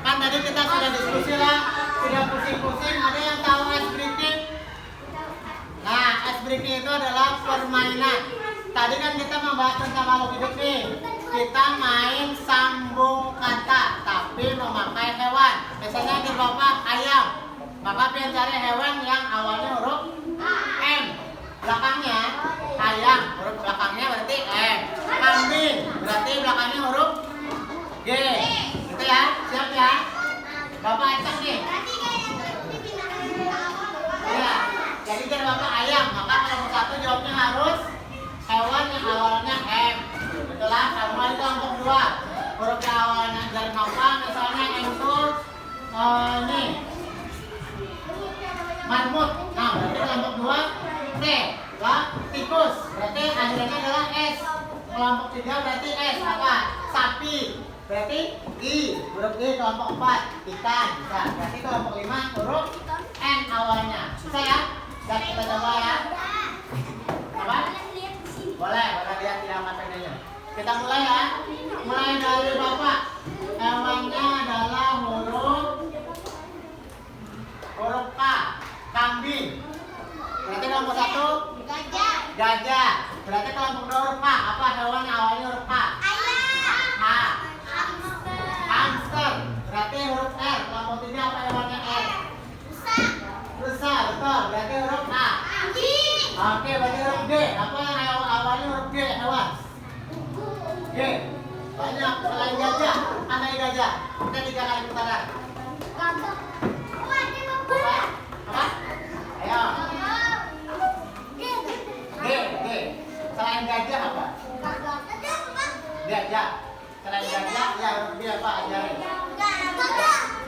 kan tadi kita sudah diskusi lah, sudah pusing-pusing. Ada yang tahu ice breaking? Nah, ice breaking itu adalah permainan. Tadi kan kita membahas tentang makhluk hidup nih. Kita main sambung kata, tapi memakai hewan. Misalnya di Bapak ayam. Bapak pengen cari hewan yang awalnya huruf M. Belakangnya ayam, huruf belakangnya berarti M. Kambing, berarti belakangnya huruf G. Gitu ya, siap ya? Bapak acak nih. Ya, jadi dari Bapak ayam, maka kelompok 1 jawabnya harus hewan yang awalnya M. Betul lah, sama itu kelompok 2. Huruf yang awalnya dari apa? Misalnya M itu ini marmut. Nah, berarti kelompok 2 T. Lah, tikus. Berarti akhirannya adalah S. kelompok 3 berarti S apa? Sapi. Berarti I. Huruf I kelompok 4 ikan. Bisa. Berarti kelompok 5 huruf N awalnya. Bisa ya? Dan kita coba ya. Apa? Boleh lihat di alamat pedenya. Kita mulai ya. Mulai dari Bapak. Hewannya adalah huruf K. Kambing. Berarti kelompok 1 gajah. Berarti kelompok 2 huruf K. Apa hewan yang awalnya huruf K? H. Hamster. Berarti huruf R. Kelompok 3 apa hewannya R? Rusa. Betul. Berarti huruf A. Oke, berarti huruf G. Apa yang awalnya huruf G hewan? G. Banyak selain gajah. Mana gajah? Kita 3 kali putaran. Apa? Ayo. G. Selain gajah apa? Gajah. Selain gajah, ya huruf G apa? Ajarin. Apa?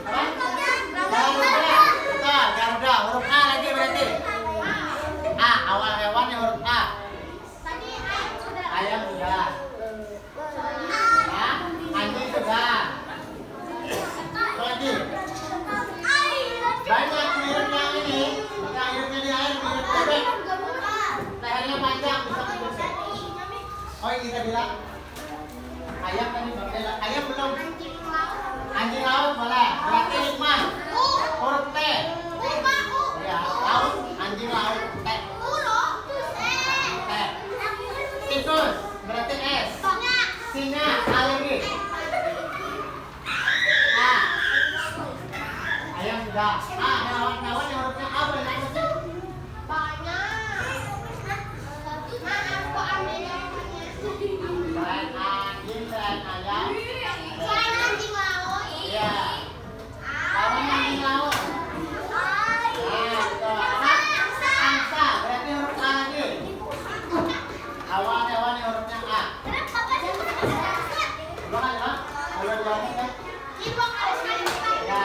Garuda. Betul, Garuda. Huruf A lagi berarti. A, awal hewannya huruf A. Ayam sudah. Ya, anjing sudah. Apa lagi? Banyak mirip yang ini. Yang hidupnya di air mirip bebek. Lehernya panjang bisa kudusnya. Oh ini kita bilang ayam tadi bilang ayam belum. Anjing laut boleh. Berarti Hikmah. Huruf T. Ya, laut. Anjing laut. T. T. Tikus. Berarti S. Singa. A lagi. A. Ayam sudah. A. Hewan yang hurufnya A boleh sih? Selain anjing, selain ayam. Iya. Hewan anjing laut. Angsa. Berarti huruf A lagi. Awal hewan yang hurufnya A. Dua kali lah. Kalau jawabnya kan? Ya.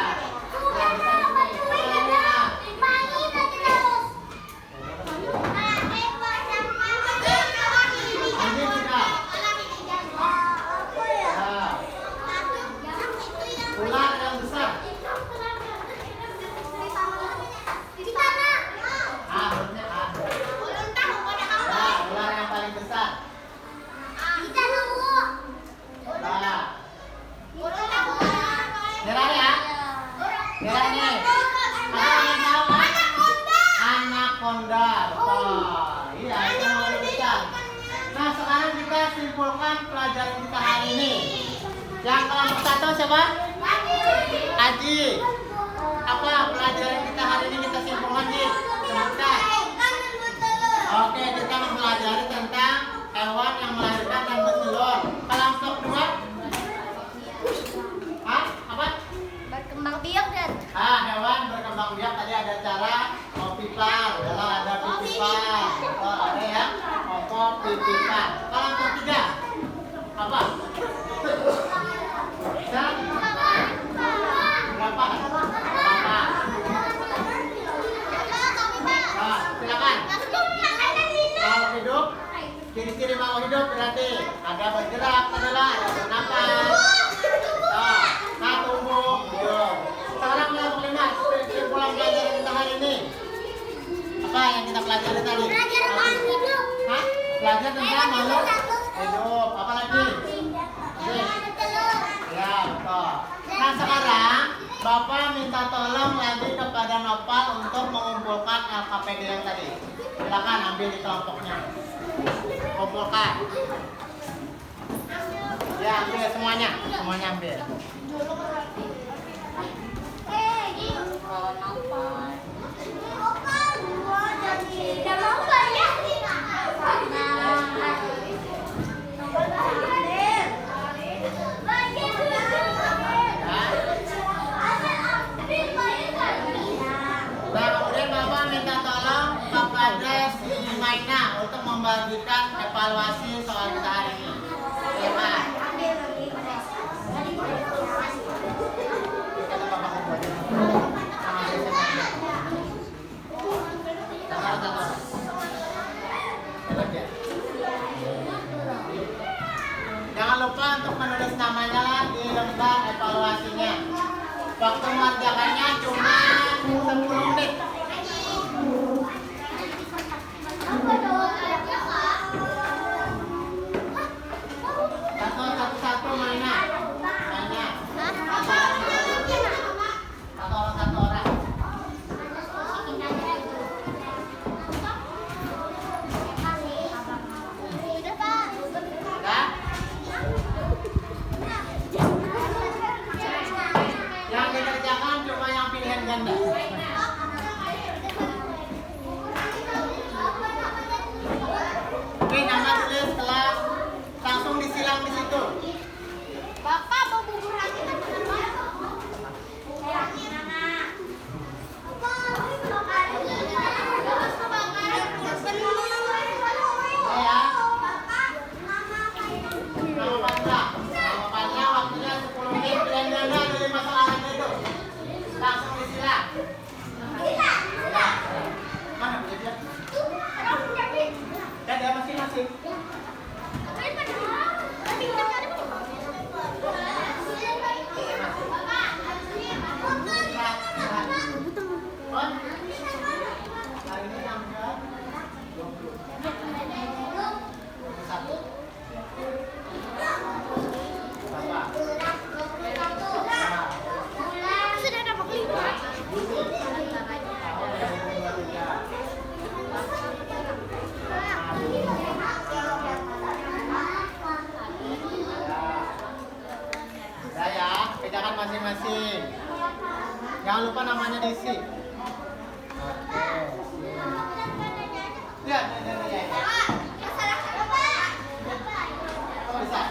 Ular yang besar. A, hurufnya A. Nah, ular yang paling besar. Nah, nyerah ya. Nyerah nih. Ada yang tahu kan? Anaconda. Oh, iya itu yang paling besar. Nah, sekarang kita simpulkan pelajaran kita hari ini. Yang kelompok 1 siapa? Aji. Apa pelajaran kita hari ini kita simpulkan Ji? Sebutkan. Oke, kita mempelajari tentang hewan yang melahirkan dan bertelur. Kelompok 2? Hah? Apa? Berkembang biak dan Hewan berkembang biak tadi ada cara ovipar, ada vivipar. Oh, ada ya? Ovipar. Kelompok 3? Apa? Berapa? Silakan. Makhluk hidup, ciri-ciri makhluk hidup berarti ada bergerak, adalah ada bernapas. Nah, tumbuh, hidup. Sekarang kelompok 5, kesimpulan pelajaran kita hari ini. Apa yang kita pelajari tadi? Hah? Belajar tentang makhluk hidup. Apa lagi? Ya, betul. Nah, sekarang Bapak minta tolong lagi kepada Nopal untuk mengumpulkan LKPD yang tadi. Silakan ambil di kelompoknya. Kumpulkan. Ya, ambil semuanya. Semuanya ambil. Nah, kemudian Bapak minta tolong kepada si Maina untuk membagikan evaluasi soal kita hari ini. Silakan. Jangan lupa untuk menulis namanya lah di lembar evaluasinya. Waktu mengerjakannya cuma 10 menit. Satu-satu mainnya. Satu orang. Udah? Yang dikerjakan cuma yang pilihan ganda. Oke, nama tulis kelas, langsung disilang di situ. Bapak mau bubur lagi kan? Jawabannya waktunya 10 menit. Pilihan ganda ada 5 soalan itu. Langsung disilang. Mana dia? Dan dia masing-masing. Hari ini yang ke 20. Satu. Bapak. Sudah dapat 5. Udah ya, bedakan masing-masing. Jangan lupa namanya diisi. Oke. Lihat, lihat. Oh, bisa.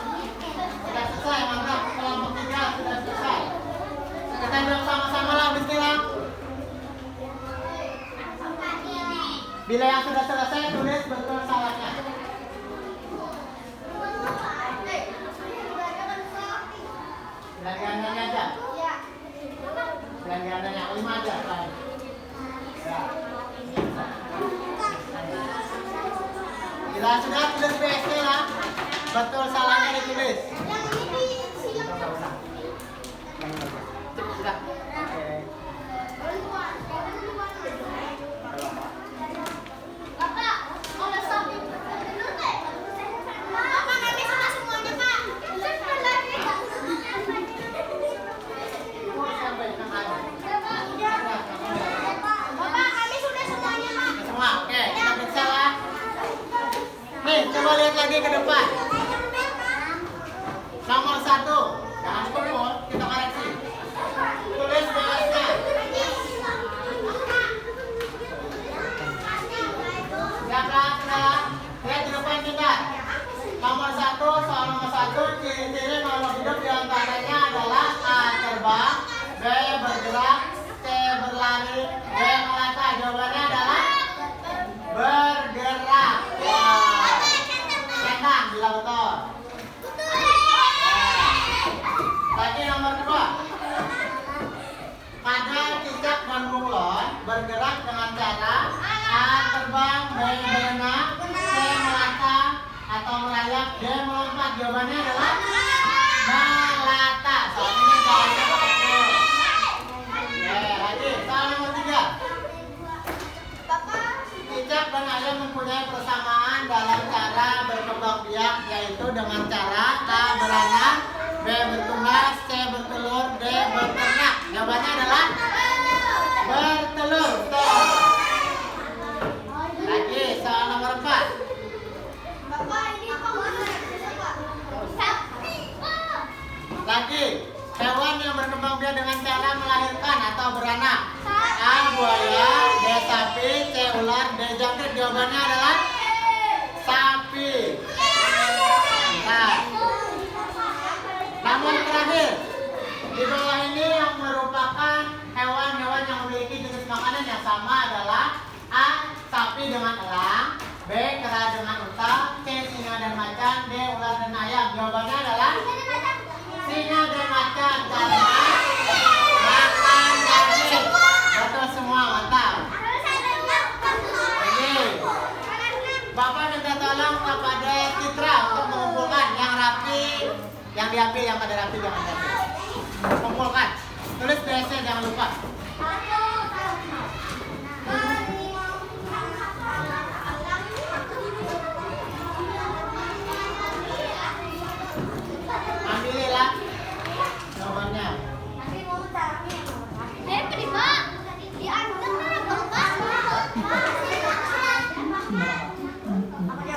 Sudah selesai, mantap. Kelompok 3 sudah selesai. Kita duduk sama-sama lah, bismillah. Bila yang sudah selesai, tulis betul salahnya. Bilang-bilangnya aja. Bilang-bilangnya 5 aja. Ya. Bila sudah tulis BSC lah. Betul salahnya ditulis. Enggak usah. Sudah. Oke. Semua, oke, kita periksa lah. Nih, coba lihat lagi ke depan. Nomor 1, jangan kumpul, kita koreksi. Tulis BS-nya. Siapa? Sudah? Lihat di depan kita. Nomor 1, soal nomor 1, ciri-ciri makhluk hidup diantaranya adalah A. Terbang, B. Bergerak, C. Berlari, D. Melata. Jawabannya adalah bergerak. Wah, enak bila betul. Lagi nomor 2. Pada cicak dan bunglon bergerak dengan cara A. Terbang, B. Berenang, C. Melata atau melayang, D. Melompat. Jawabannya adalah melata. Soal ini jawabannya betul. Lagi soal nomor 3. Cicak dan ayam mempunyai persamaan dalam cara berkembang biak, yaitu dengan cara A. Beranak, B. Bertunas, C. Bertelur, D. Berternak. Jawabannya adalah bertelur. Betul. Lagi soal nomor 4. Lagi, hewan yang berkembang biak dengan cara melahirkan atau beranak. A. Buaya, D. Sapi, C. Ular, D. Jangkrik. Jawabannya adalah sapi. Nah, namun terakhir, di bawah ini yang merupakan hewan-hewan yang memiliki jenis makanan yang sama adalah A. Sapi dengan elang, B. Kera dengan unta, C. Singa dan macan, D. Ular dan ayam. Jawabannya adalah singa dan macan karena makan daging. Betul semua, mantap. Ini Bapak minta tolong kepada Citra untuk mengumpulkan yang rapi Yang diambil, yang pada dapil jangan diambil. Kumpulkan. Tulis DS-nya jangan lupa. Ambililah jawabannya.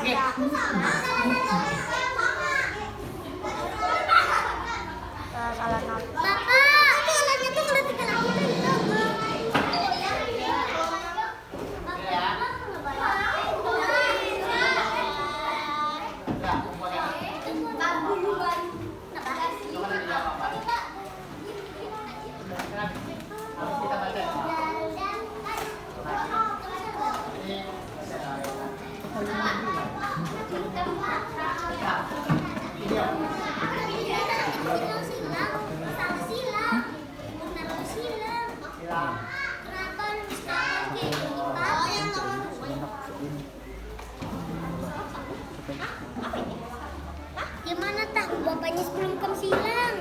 Ya, kumpulkan. Harus kita baca. Ini silang. Gimana tak bapaknya sebelum kamu silang?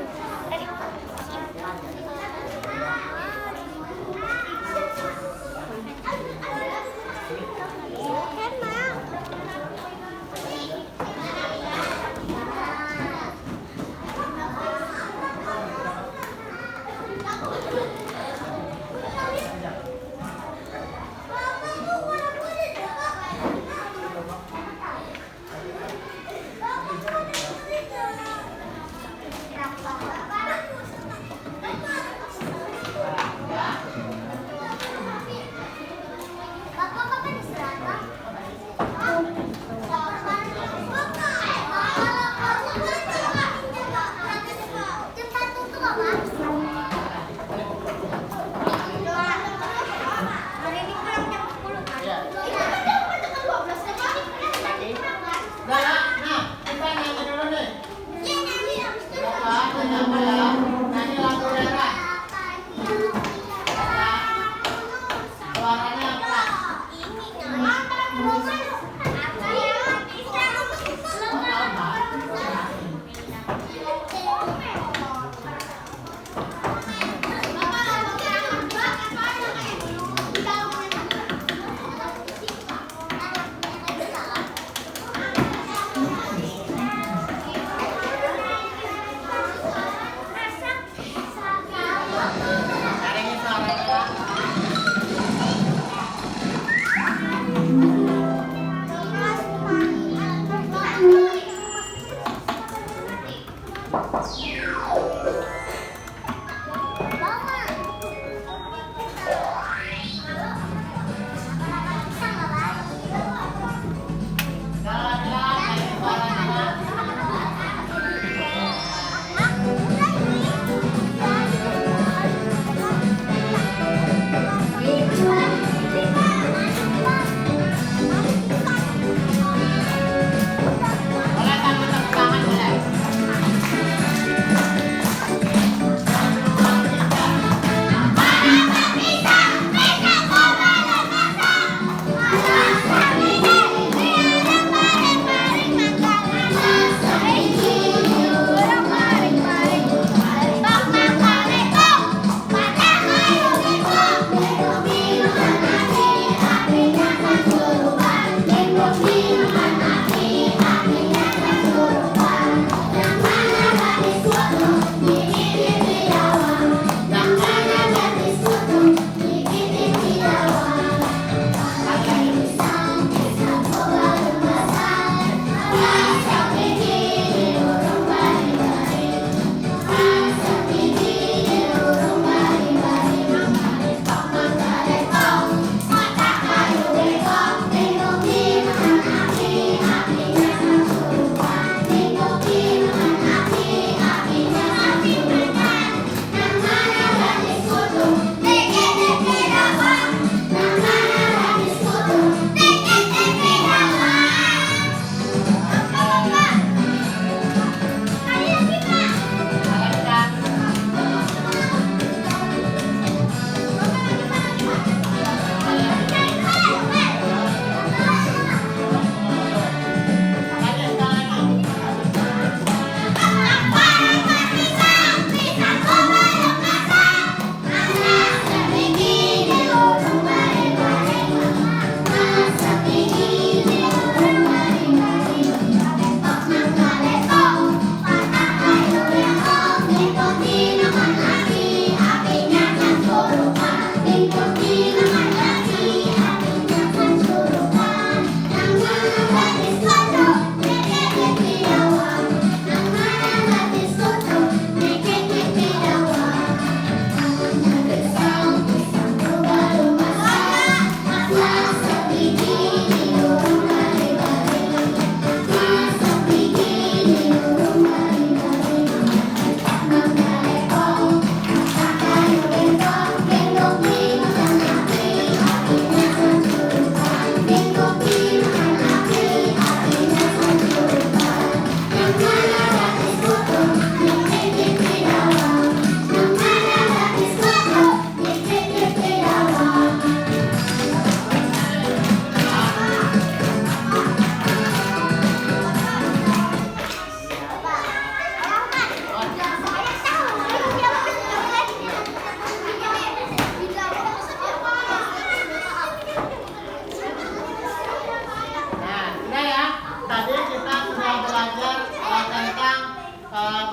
Boleh kan kita tangan boleh.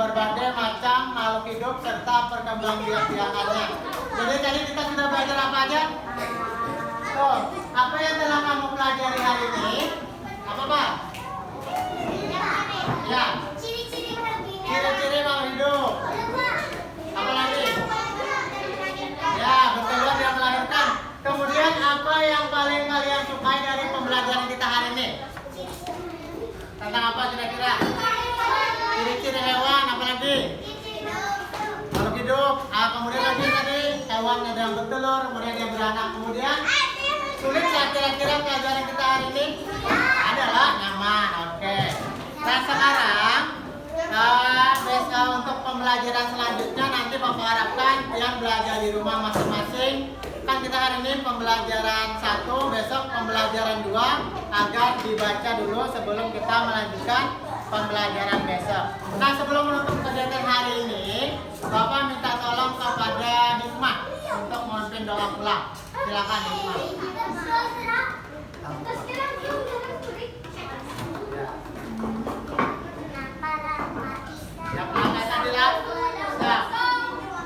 berbagai macam makhluk hidup serta perkembangbiakannya. Jadi tadi kita sudah belajar apa aja? Tuh, apa yang telah kamu pelajari hari ini? Apa Pak? Ya. Ciri-ciri makhluk hidup. Ciri-ciri makhluk hidup. Apa lagi? Ya, betul dia melahirkan. Kemudian apa yang paling kalian sukai dari pembelajaran kita hari ini? Tentang apa kira-kira? Ciri-ciri hewan, apa lagi? Makhluk hidup. Kemudian lagi tadi hewan yang bertelur, kemudian dia beranak. Kemudian sulit ya kira-kira pelajaran kita hari ini? Adalah nyaman. Oke. Nah sekarang untuk pembelajaran selanjutnya nanti Bapak harapkan kalian belajar di rumah masing-masing. Kan kita hari ini pembelajaran 1, besok pembelajaran 2, agar dibaca dulu sebelum kita melanjutkan pembelajaran besok. Nah sebelum menutup kegiatan hari ini, Bapak minta tolong kepada Hikmah untuk memimpin doa pulang. Silakan Hikmah. Yang pertama tadilah,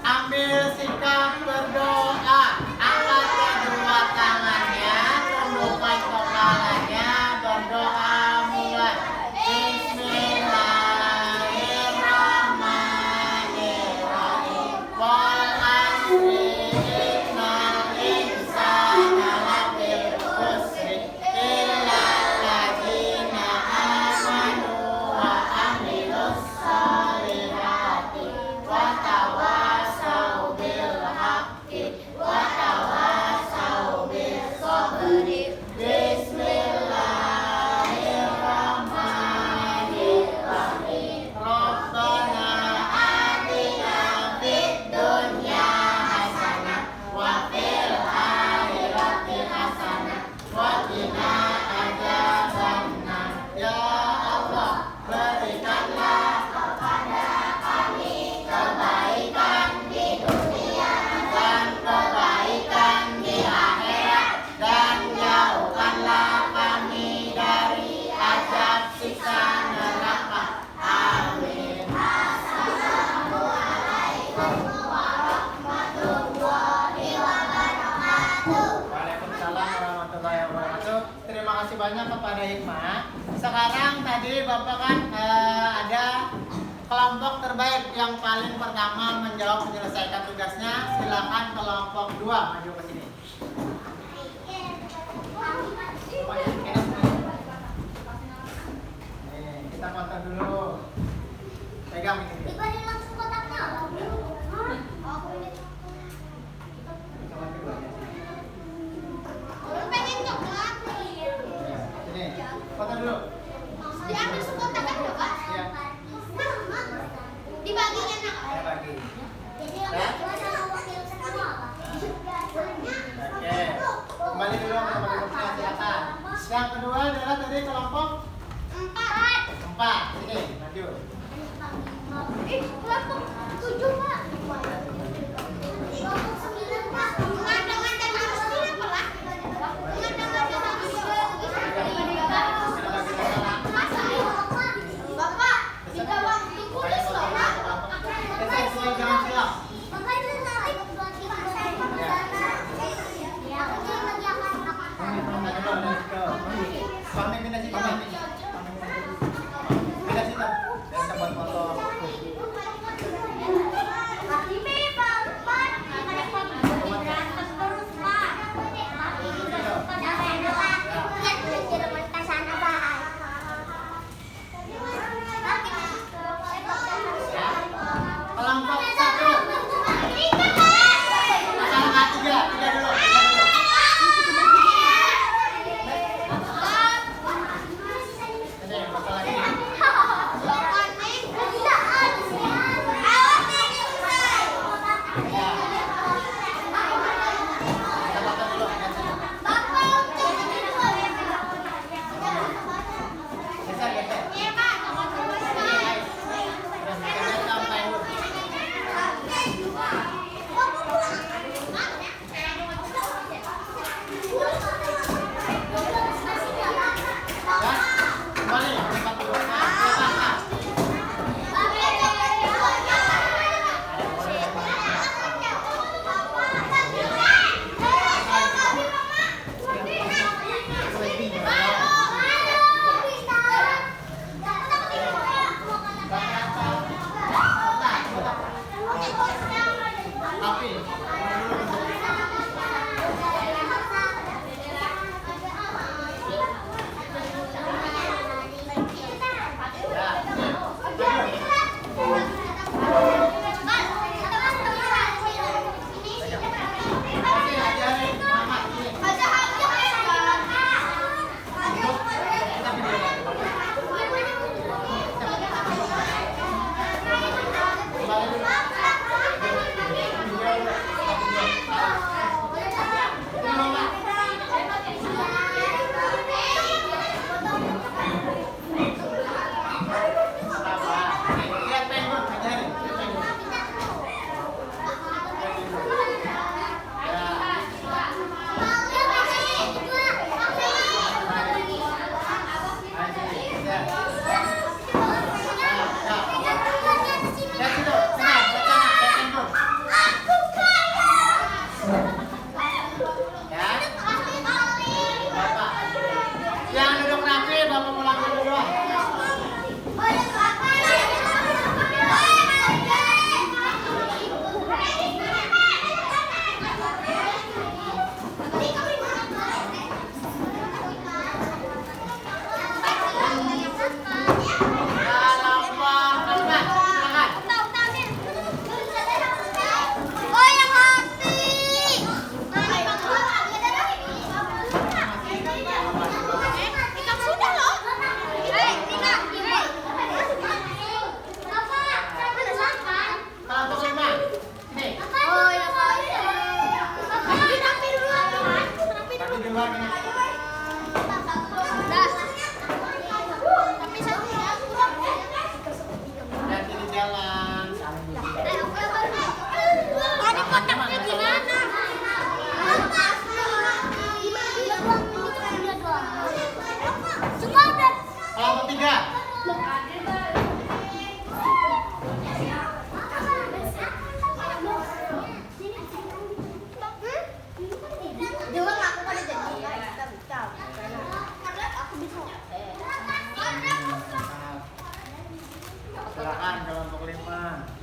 ambil sikap berdoa, angkat kedua tangannya, tundukkan kepalanya, berdoa mulai. Bismillahirrahmanirrahim. Wal asri innal insana lafi khusr illa alladziina aamanu wa amilus sholihati wa tawassaw bil haqqi wa tawassaw bis sabri. Bismillahirrahmanirrahim. Rabbana atina fid dunya hasanah wa fil akhirati hasanah wa qina adzabannar. Ya Allah, berikanlah kepada kami kebaikan di dunia dan kebaikan di akhirat, dan jauhkanlah kami dari azab siksa neraka. Amin. Assalamualaikum warahmatullahi wabarakatuh. Waalaikumsalam warahmatullahi wabarakatuh. Terima kasih banyak kepada Hikmah. Sekarang tadi Bapak kan ada kelompok terbaik yang paling pertama menjawab menyelesaikan tugasnya. Silakan kelompok 2 maju ke sini. Nih, kita foto dulu. Pegang ini. Dibanding langsung kotaknya. Coba kedua ya. Orang pengen coklat. Sini, foto dulu. Diambil sekotakan ya, Pak? Iya. Dibaginya nak. Saya bagi. Jadi yang kedua sama wakil semua, Pak. Oke. Kembali dulu ke kelompoknya, silakan. Yang kedua adalah tadi kelompok 4. Sini, maju. Kelompok 7, Pak. Kelompok 9, Pak. Pengandangan dan Agustin apa lah? Pengandangan dan Bapak, tidak waktu tulis loh, Pak. Jangan silap. Bapak itu nanti Pamit minta sih, pamit.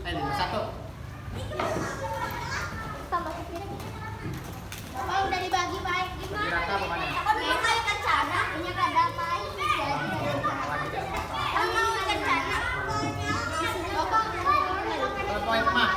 5-1. Tambah ke piring. Bapak udah dibagi baik gimana? Dirata apa mana? Aku dulu kayak kencana, punya kada main jadi ada. Kamu kencana. Bapak Berapa poin mah?